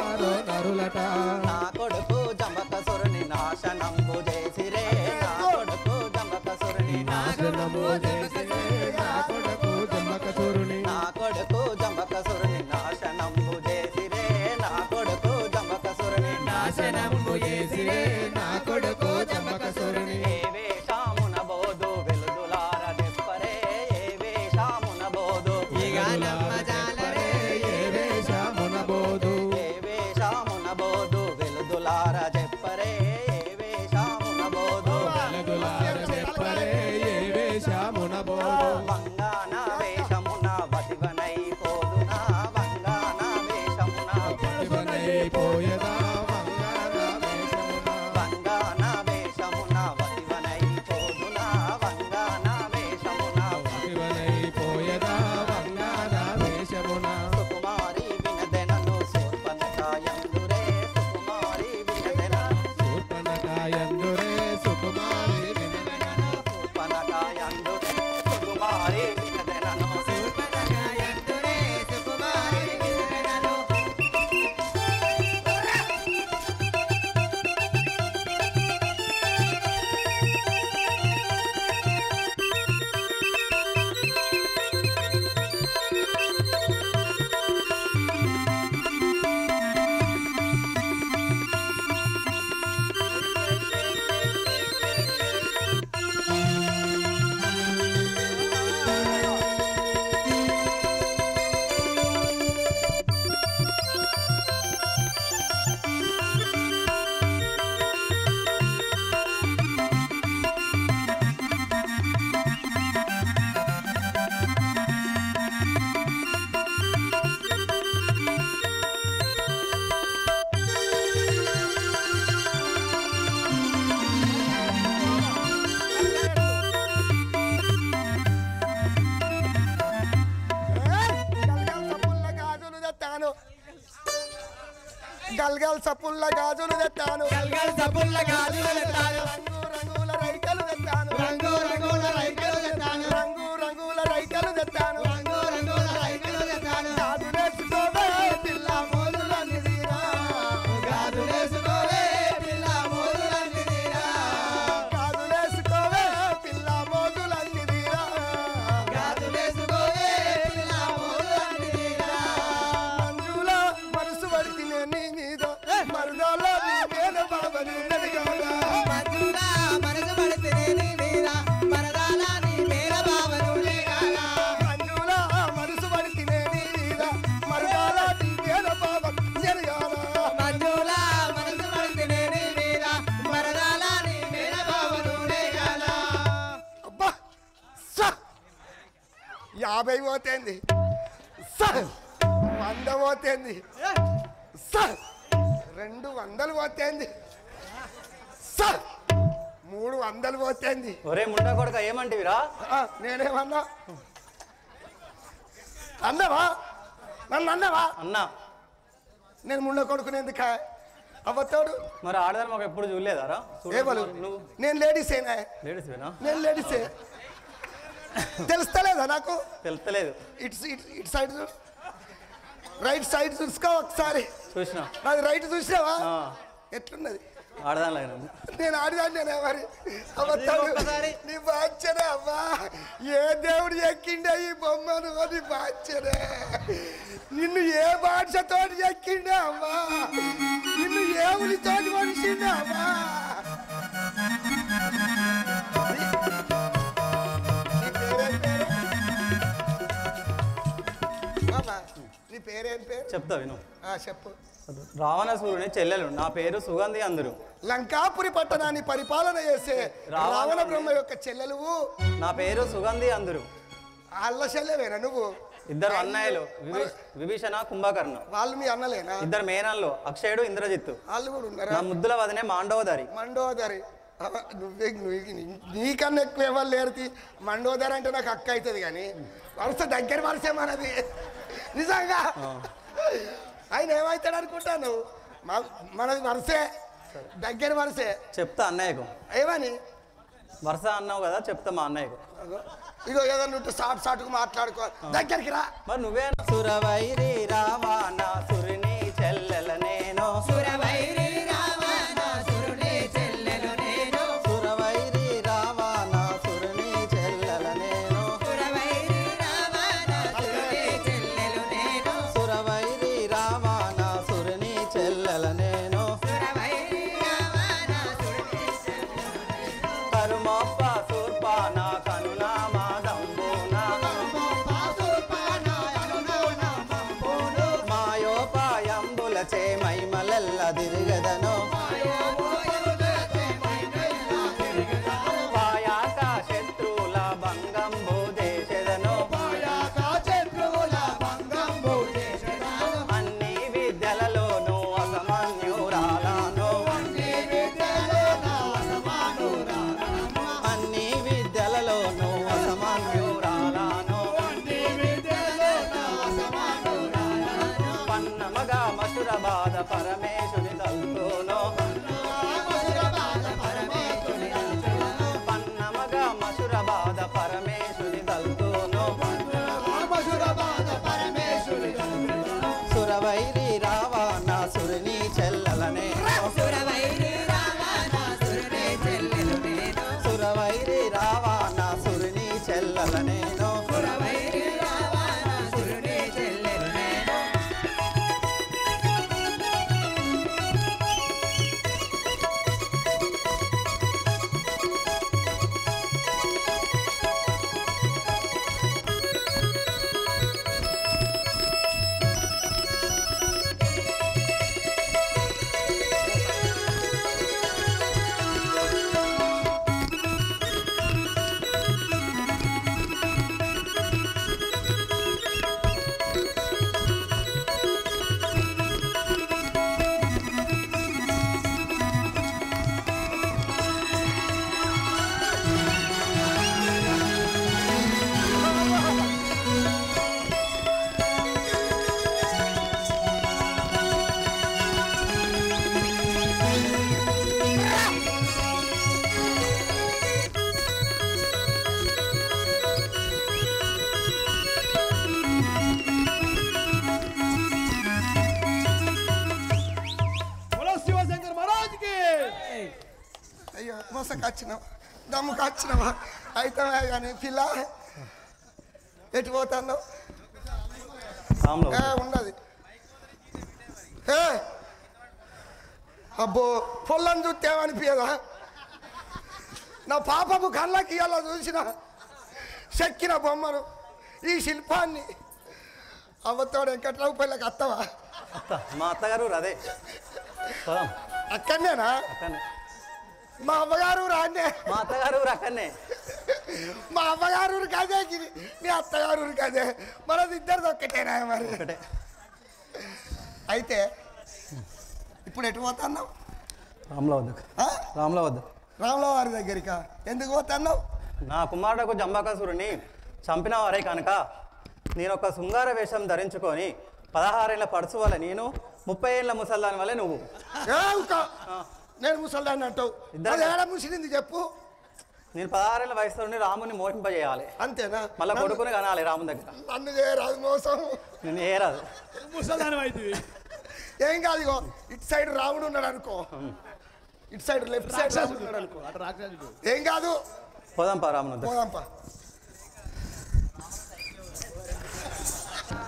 నరులట నా కొడుకు జంబకసురుని నాశనంబు చేసిరే, నా కొడుకు జంబకసురుని నాశనము చేసిరే, నా కొడుకు జంబకాసురుని నా కొడుకు జంబకసురుని నాశనంబు చేసిరే, నా కొడుకు జంబకసురుని నాశనము చేసిరే, నా కొడుకు జంబకాసురుని ఏ వేషామున బోధు వెలుదులార నెప్పరే, ఏ వేషామున బోధు ఇక నమ్మ జాలరే, ఏ వేషమున బోధు ఏ వేషామున బోధు వెలుదులార చెప్పరే, ఏ వేషామున బోధు వెలుగులార చెప్పరే, ఏ వేషమున బోధు వంగాన వేషమున వదివనై పోదునా, వంగాన వేషమున పోయదా వంగాన వేషమున వంగాన వేషమున వదివనై పోదునా, వంగాన వేషమున పోయదా వంగాన సుకుమారి వికటనను గల్గల్ సపుల్ల గాజులు తెత్తాను గల్గల్ సపుల్ల గాజులు తెత్తాను రంగు రంగుల రైకలు తెత్తాను రంగు రంగుల రైకలు తెత్తాను రంగు రంగుల రైకలు తెత్తాను రంగు రంగుల రైకలు తెత్తాను గాజులేసుకోవే పిల్ల మోదులన్నీ తీరా గాజులేసుకోవే పిల్ల మోదులన్నీ తీరా గాజులేసుకోవే పిల్ల మోదులన్నీ తీరా గాజులేసుకోవే పిల్ల మోదులన్నీ తీరా మంజుల మనసు పడితేనే నీ మీద మరుదాల నీ మీద బాబని ఉన్నది కదా మంజుల మనసు పడితేనే నీ మీద మరదాల నీ మీద బావనులే కాదా మంజుల మనసు పడితేనే నీ మీద మరుదాల నీ మీద బాబని జరగాల మంజుల మనసు పడితేనే నీ మీద మరదాల నీ మీద బావనులే కాదా అబ్బా సార్ 50 పోతేంది సార్ 100 పోతేంది సార్ 200 పోతేంది సార్ 300 పోతేంది ఒరే ముండా కొడుక ఏమంటివిరా నేనేమన్నా అన్నవా నన్ను అన్నవా అన్నా నేను ముండ కొడుకునేందుక అవ్వతాడు మరి ఆడదాన్ని మాకు ఎప్పుడు చూడలేదారా ఏమలు నువ్వు నేను లేడీసేనా లేడీస్వేనా నేను లేడీసే తెలుస్తలేదా నాకు తెలుస్తలేదు ఇటు సైడ్ రైట్ సైడ్ చూసుకో ఒకసారి చూసినా నాది రైట్ చూసావా ఆ. ఎట్లున్నది ఆడదానిలో నేను ఆడిదాన్ని ఎవరి అబద్ధాలు నీ బాధ్యనే అమ్మా ఏ దేవుడు ఎక్కిండే ఈ బొమ్మను నీ బాధ్యనే నిన్ను ఏ బాధ్యతో ఎక్కిండే అమ్మా నిన్ను ఏ ఉలితోటి మనిషిండే అమ్మా నీ పేరేం పేరు చెప్తా విను చెప్పు రావణాసురుని చెల్లెలు నా పేరు సుగంధి అందరు లంకాపురి పట్టణాన్ని పరిపాలన చేసే రావణ బ్రహ్మ యొక్క చెల్లెలు నా పేరు సుగంధి అందరు అల్ల చెల్లెవేనా నువ్వు ఇద్దరు అన్నయ్యలు విభీషణ కుంభకర్ణ వాళ్ళు మీ అన్నలేనా ఇద్దరు మేనల్లో అక్షయుడు ఇంద్రజిత్తు వాళ్ళు కూడా ఉన్నారా నా ముద్దుల వదనే మాండవదారి మండోదరి నువ్వే నీకన్నా ఎక్కువ ఎవరు లేరు మండోదరి అంటే నాకు అక్క అవుతుంది కానీ వరుస దగ్గర వరుసే మనది నిజంగా ఆయన ఏమవుతాడు అనుకుంటాను మనది వరుసే దగ్గర వరుసే చెప్తా అన్నయ్యకు ఏమని వరుస అన్నావు కదా చెప్తా మా అన్నయ్యకు ఇగో ఏదన్నా ఉంటే సాటుకు మాట్లాడుకో దగ్గరికి రా మరి నువ్వే సురవైరి రావణ సురిని చెల్లెల నేను సురవైరి రావణ సురుని చెల్లెలు నేను సురవైరి రావణ సురిని చెల్లెల నేను సురవైరి రావణ సురుని చెల్లెలు నేను సురవైరి రావణ సురిని చెల్లెల నేను సురవైరి రావణ సురుని చెల్లెలు కరుమప్ప సూర్పాన కనునా మాదంబునా మాయోపాయంబులచే మైమలెల్ల దిరిగదను పాయాక శత్రువుల భంగంబు దేశదను అన్ని విద్యలలోనూ అసమన్యురాలను అన్ని విద్యలలోనూ అసమన్యురాలను పన్నమగా మధుర బాధ పరమేశుని తల్తోనో పన్నమగా మధుర బాధ పరమేశుని తల్తోనో వచ్చినావా దమ్ముకు వచ్చినావా అయితే కానీ పిల్ల ఎటు పోతున్నావు ఉండదు ఏ అబ్బో పొల్లని చూస్తే ఏమనిపించదా నా పాపపు కళ్ళకి ఇలా చూసిన చెక్కిన బొమ్మను ఈ శిల్పాన్ని అవ్వతోడు వెంకట్రావు పిల్లకి అత్తవా మా అత్తగారు అదే అక్కడనేనా మా అమ్మగారు రాండే మా అత్తగారు అక్కడనే మా అమ్మగారు కదే మీ అత్తగారు కదే మనది ఇద్దరిది ఒక్కటేనా మరి అయితే ఇప్పుడు ఎటు పోతున్నావు రాముల వద్ద రాముల వారి దగ్గరికా ఎందుకు పోతున్నావు నా కుమారుడకు జంబకాసురుని చంపిన వారే కనుక నేను ఒక శృంగార వేషం ధరించుకొని 16 ఏళ్ళ పడుచు వల్ల నేను 30 ఏళ్ళ ముసల్దాని వల్ల నువ్వు నేను ముసల్దాన్ని అంటావు ఏడ ముసిలింది చెప్పు నేను 16 ఏళ్ళ వయసులోని రాముని మోహింపజేయాలి అంతేనా మళ్ళీ కొడుకుని కనాలి రాముని దగ్గర నన్ను చేయరాదు మోసం నేను చేయరాదు ముసల్దాని అయితే ఏం కాదు ఇగో ఇటు సైడ్ రాముడు ఉన్నాడు అనుకో ఇటు సైడ్ లెఫ్ట్ సైడ్ ఉన్నాడు అనుకో ఏం కాదు పోదాంపా రాముని పోదాంపా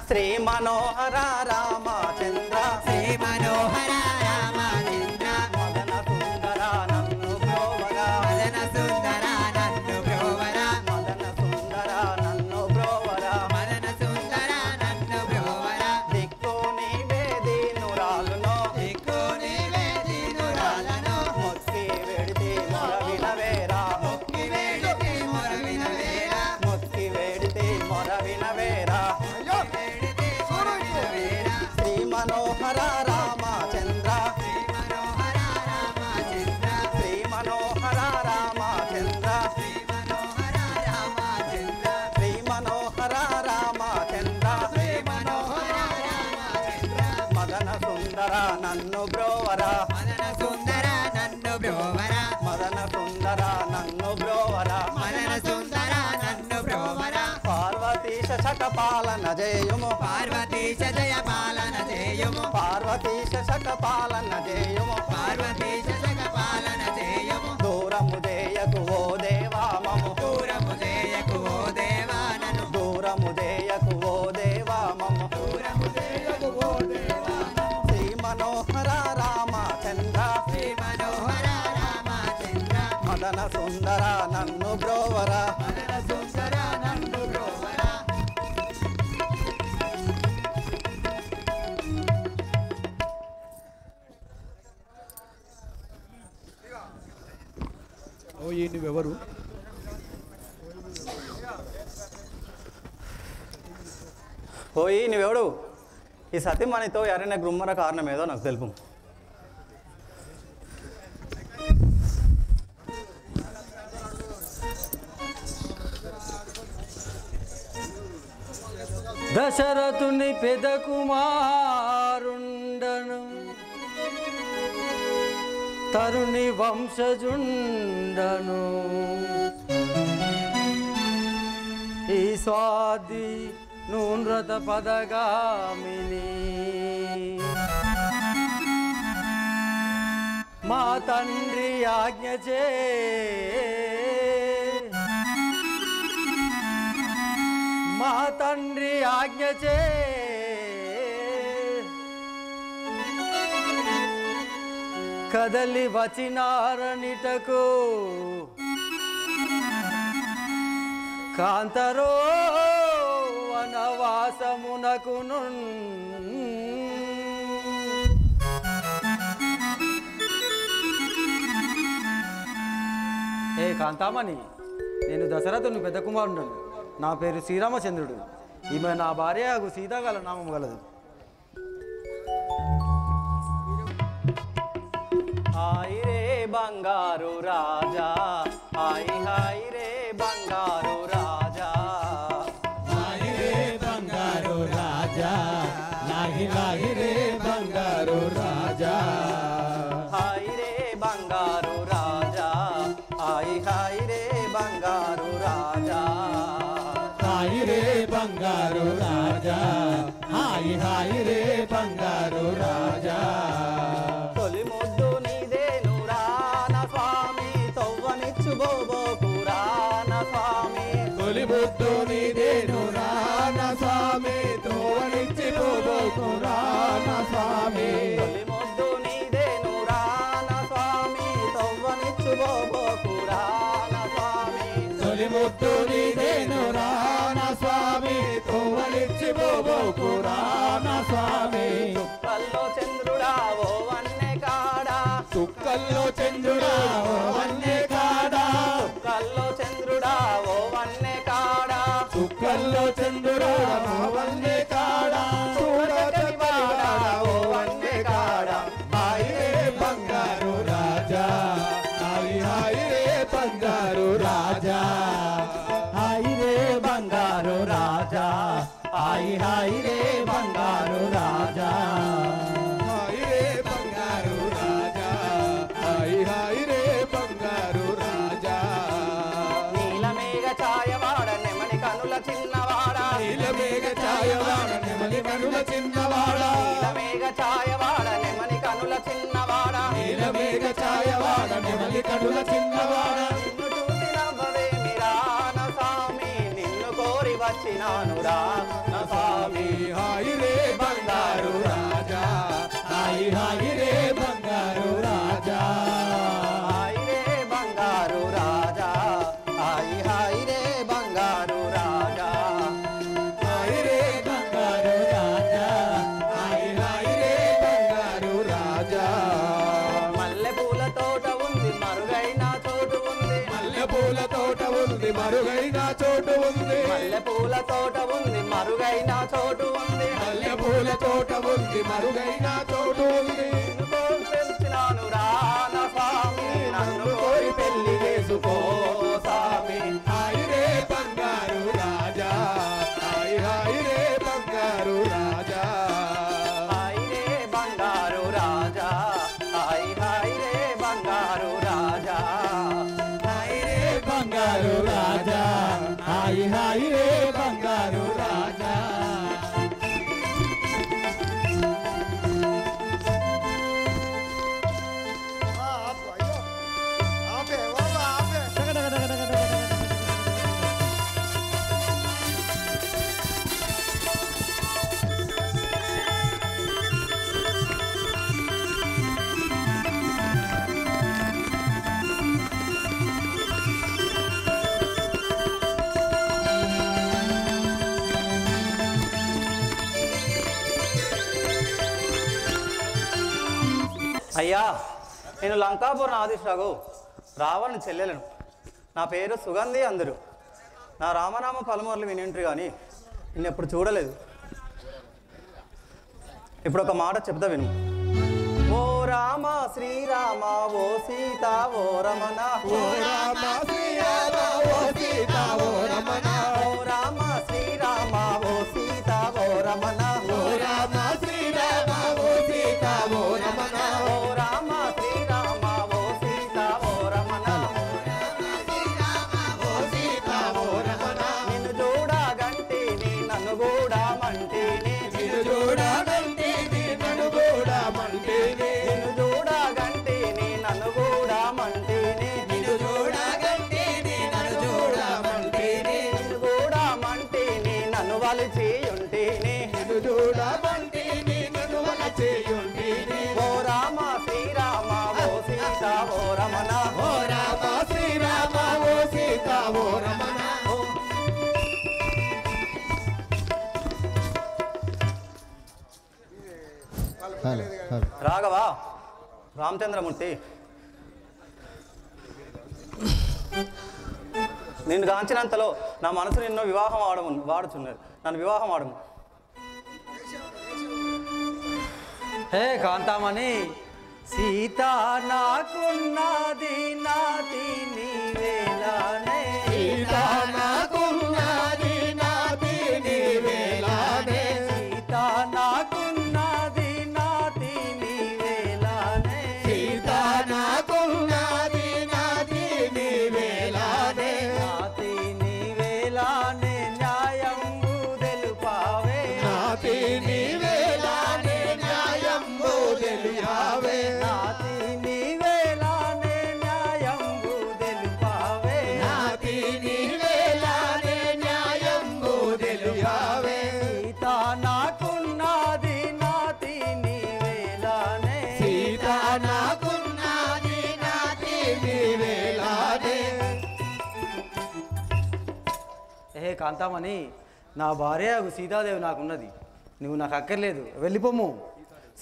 శ్రీ మనోహర రామచంద్ర శ్రీ మనోహర రామచంద్ర మదన సుందర నన్ను బ్రోవరా మదన సుందర నన్ను బ్రోవరా మదన సుందర నన్ను బ్రోవరా మదన సుందర నన్ను బ్రోవరా దిక్కు నీవే దీనురాలునో దిక్కు నీవే దీనురాలను మొక్కి వేడితే మొరవినవేరా మొక్కి వేడితే మొరవినవేరా మొక్కి వేడితే మొరవినవేరా శ్రీ మనోహర రామచంద్ర శ్రీ మనోహర రామచంద్ర శ్రీ మనోహర రామచంద్ర శ్రీ మనోహర రామచంద్ర శ్రీ మనోహర రామచంద్ర శ్రీ మనోహర రామచంద్ర మదన సుందర నన్ను బ్రోవరా మదన సుందర నన్ను బ్రోవరా మదన సుందర నన్ను బ్రోవరా మదన సుందర నన్ను బ్రోవరా పార్వతీశ శకపాలన జయము పార్వతీశ జయ పాలన చేయుము పార్వతీశ శకపాలన జయము పార్వతీశ జగ పాలన చేయుము దూరము చేయకు ఓ దేవా మము దూరము చేయకు ఓ దేవా నన్ను దూరము చేయకు ఓ దేవా మము దూరము చేయకు ఓ దేవా శ్రీ మనోహర రామచంద్ర శ్రీ మనోహర రామచంద్ర మదన సుందర నన్ను బ్రోవరా మదన సుందర నన్ను బ్రోవరా ఓ ఈ నువ్వెవరు పోయి నువ్వెవడు ఈ సతీమణితో ఎవరైనా గ్రుమ్మర కారణం ఏదో నాకు తెలుపు దశరథుని పెద కుమారుండను తరుణి వంశజుండను ఈ స్వాది నూనృత పదగామిని మా తండ్రి ఆజ్ఞచే మా తండ్రి ఆజ్ఞచే కదలి వచ్చినారనిటకు కాంతరో వనవాసమునకును ఏ కాంతామణి, నేను దశరథుని పెద్ద కుమారుడను. నా పేరు శ్రీరామచంద్రుడు. ఈమె నా భార్య సీతాగల నామం గలదు. హాయ్ రే బంగారు రాజా, హాయ్ హాయ్ రే బంగారు రాజా, లాగి రే బంగారు రాజా, లాగి లాగి రే బంగారు రాజా, హాయ్ రే బంగారు రాజా, హాయ్ హాయ్ రే బంగారు రాజా, హాయ్ రే బంగారు రాజా, హాయ్ హాయ్ రే బంగారు రాజా. తొలి ముద్దు నీదేనురా నా స్వామి తొవ్వనిచ్చి తొలి ముద్దు నీదేను రాన స్వామి తోవనిచ్చి పోబోకు రాన స్వామి తొలి ముద్దు నీదేను రాన స్వామి తవ్వనిచ్చు పోబోకు రాన స్వామి తొలి ముద్దు నీదేను రాన స్వామి తోవనిచ్చి పోబోకు రాన స్వామి చుక్కల్లో చంద్రుడా ఓ వన్నె కాడా చుక్కల్లో చంద్రుడా ఓ వన్నె కాడా చుక్కల్లో చంద్రుడా ఓ వన్నె కాడా చుక్కల్లో చంద్రుడా ఓ వన్నె కాడా చూడని వాడా ఓ వన్నె కాడా హాయి రే బంగారు రాజా హాయి హాయి రే బంగారు రాజా హాయి రే బంగారు రాజా హాయి హాయి రే బంగారు రాజా హాయి రే బంగారు రాజా హాయి హాయి రే బంగారు రాజా నీలమేఘ ఛాయవాడ నెమలి కనుల చిన్నవాడా నీలమేఘ ఛాయవాడ నెమలి కనుల చిన్నవాడా నీలమేఘ ఛాయవాడ నెమలి కనుల చిన్నవాడా నీలమేఘ ఛాయవాడ నెమలి కనుల చిన్నవాడా నిన్ను చూసి నవ్వవేమి రాన స్వామి నిన్ను కోరి వచ్చినాను రాన స్వామి హాయి రే బంగారు రాజా హాయి హాయి రే బంగారు రాజా హాయి రే బంగారు రాజా హాయి హాయి రే బంగారు రాజా హాయి రే బంగారు రాజా హాయి హాయి రే బంగారు రాజా మల్లె పూల తోట ఉంది మరుగైన చోటు ఉంది మల్లె పూల తోట ఉంది మరుగైన చోటు ఉంది మల్లె పూల తోట ఉంది మరుగైన చోటు ఉంది మల్లె పూల తోట ఉంది మరుగైన చోటు ఉంది నిన్ను కోరి పిలిచినాను రాన స్వామి నన్ను కోరి పెళ్లి చేసుకో స్వామి హాయి రే బంగారు రాజా హాయి హాయి రే బంగారు రాజా హాయి రే బంగారు రాజా హాయి హాయి రే బంగారు రాజా హాయి రే బంగారు రాజా హాయి హాయి రే బంగారు రాజా ఆపే బాబా ఆపే అయ్యా నేను లంకాపురం ఆదిశ్రాగు రావణ్ చెల్లెలను నా పేరు సుగంధి అందరు నా రామనామ పలుమూర్లు వినింటారు కానీ నేను ఎప్పుడు చూడలేదు ఇప్పుడు ఒక మాట చెప్తా విను ఓ రామ శ్రీరామ ఓ సీత ఓ రమణ ఓ రామ శ్రీరామ ఓ సీత ఓ రమణ ఓ రామ శ్రీరామ ఓ సీత ఓ రమణ ఓ రామ శ్రీరామ ఓ సీత ఓ రమణ ఓ రామ శ్రీరామ ఓ సీత ఓ రమణ ఓ సీత ఓ రమణ నిన్ను చూడగంటిని నన్ను కూడా మంటిని నిన్ను చూడగంటిని నన్ను కూడా మంటిని నిన్ను చూడగంటిని నన్ను కూడా మంటిని నిన్ను చూడగంటిని నన్ను కూడా మంటిని నిన్ను కూడా మంటిని నన్ను వలిచి ఉంటిని నిన్ను చూడమంటిని నన్ను వలచేయుంటిని ఓ రామ శ్రీరామ ఓ సీత ఓ రమణ ఓ రామ శ్రీరామ ఓ సీత ఓ రమణ రాఘవా రామచంద్రమూర్తి నిన్ను గాంచినంతలో నా మనసు నిన్ను వివాహం వాడుచున్నది నన్ను వివాహం ఆడము హే కాంతామణి సీత నాకున్నది నాది నీవేలానే సీత నాకున్నది నాది నీవేలానే సీత నాకున్నది నాది నీవేలానే సీత నాకున్నది నాది నీవేలానే నాది నీవేలానే న్యాయంబు తెలుపావే నాది నీవేలానే న్యాయంబు తెలియావే నాది నీవేలానే న్యాయంబు ఏ కాంతామణి, నా భార్య సీతాదేవి నాకున్నది, నువ్వు నాకు అక్కర్లేదు, వెళ్ళిపోము.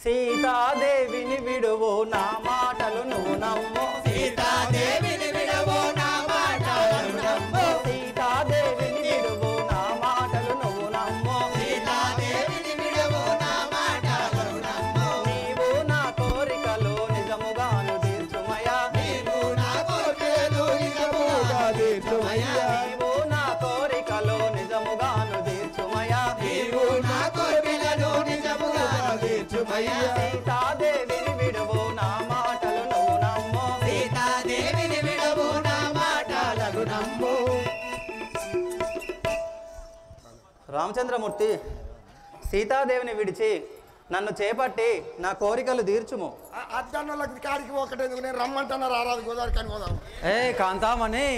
సీతాదేవిని విడువు నా మాటలు నువ్వు నమ్ము. సీతాదేవిని విడువు నా మాటలు నమ్ము. సీతాదేవిని విడువు నా మాటలు నువ్వు నమ్ము. సీతాదేవిని విడువు నా మాటలు నమ్ము. నీవు నా కోరికలు నిజముగాను తీర్చుమయ్యా. నీవు నా కోరికలు నిజముగా తీర్చుమయ్యా. నీవు నా కోరికలు నిజముగాను తీర్చుమయ్యా. నీవు నా కోరికలు నిజముగా తీర్చుమయ్యా. సీతాదేవిని విడువు నా మాటలు నువ్వు నమ్ము. సీతాదేవిని విడువు నా మాటలు నమ్ము. రామచంద్రమూర్తి, సీతాదేవిని విడిచి నన్ను చేపట్టి నా కోరికలు తీర్చుము. అద్దన్నోళ్ళకి కాడికి ఒకటేందుకు నేను రమ్మంటున్నా రారాదు గోదావరి కానీ పోదాం. ఏ కాంతామణి,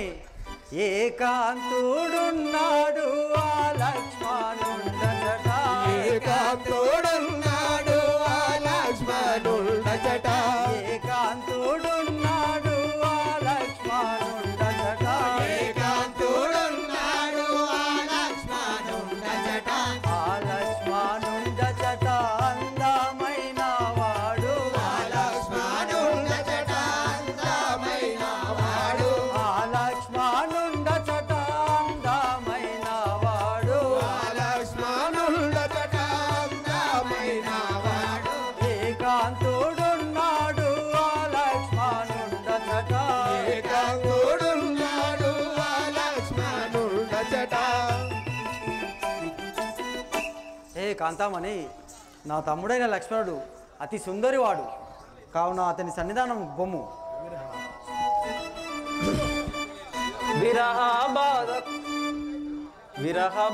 ఏకాంతుడున్నాడు ఆ లక్ష్మణుండచట. ఏకాంతుడున్నాడు ఆ లక్ష్మణుండచట. ఏకాంతుడున్నాడు ఆ లక్ష్మణుండచట. ఏకాంతుడున్నాడు ఆ లక్ష్మణుండచట. ఆ లక్ష్మణుండచట అందమైన వాడు. ఆ లక్ష్మణుండచట అందమైన వాడు. ఆ లక్ష్మణుండచట అందమైన వాడు. ఆ లక్ష్మణుండచట అందమైన వాడు. ఏకాంతుడున్నాడు ఆ లక్ష్మణుండచట. ఏకాంతుడున్నాడు ఆ లక్ష్మణుండచట. ఏ కాంతామణి, నా తమ్ముడైన లక్ష్మణుడు అతి సుందరివాడు, కావున అతని సన్నిధానం బొమ్ము. విరహ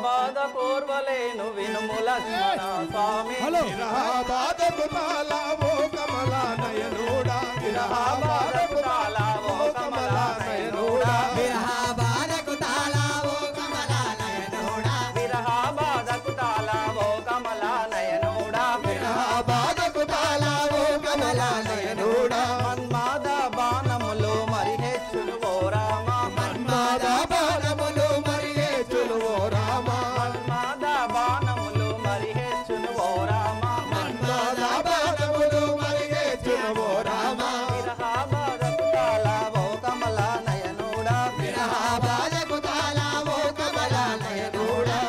బాధ కోర్వలేను వినుము లక్ష్మణ స్వామి. విరహాబాధకు తాళావో కమలానయనుడా. విరహాబాధకు తాళావో కమలానయనుడా. విరహాబాధకు తాళావో కమలానయనుడా. విరహాబాధకు తాళావో కమలానయనుడా. విరహాబాధకు తాళావో కమలానయనుడా. మన్మాద బాణములు మరి హెచ్చులు ఓ రామ. మన్మథ బాణములు మరి హెచ్చులు ఓ రామ. మన్మాద బాణములు మరి హెచ్చులు ఓ రామ. మన్మథ బాణములు మరి హెచ్చులు ఓ రామ. విరహాబాధకు తాళావో కమలానయనుడా. విరహాబాధకు తాళావో కమలానయనుడా.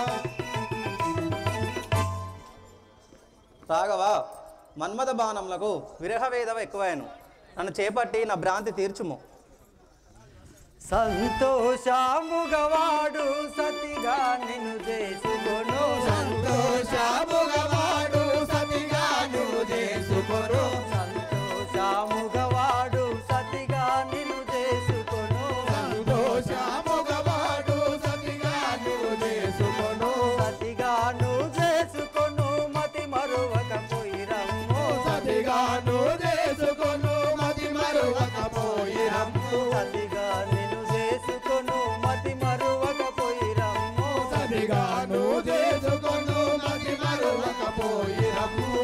రాఘవ, మన్మథ బాణములకు విరహవేదవ ఎక్కువైను, నన్ను చేపట్టి నా భ్రాంతి తీర్చుము. సంతోషముగవాడు సతిగా నిన్ను చేసుకొను. సంతోషముగవాడు సతిగా నువ్వు చేసుకొను. సంతోషముగవాడు సతిగా నిన్ను చేసుకొను. సంతోషముగవాడు సతిగా నువ్వు చేసుకొను. సతిగా నువ్వు చేసుకొను మతి మరువక పోయి రమ్ము. సతిగా నువ్వు చేసుకొను మతి మరువక పోయి రమ్ము. సతిగా నిన్ను చేసుకొను మతి మరువక పోయి రమ్ము. సతిగా నువ్వు చేసుకొను మతి మరువక పోయి రమ్ము.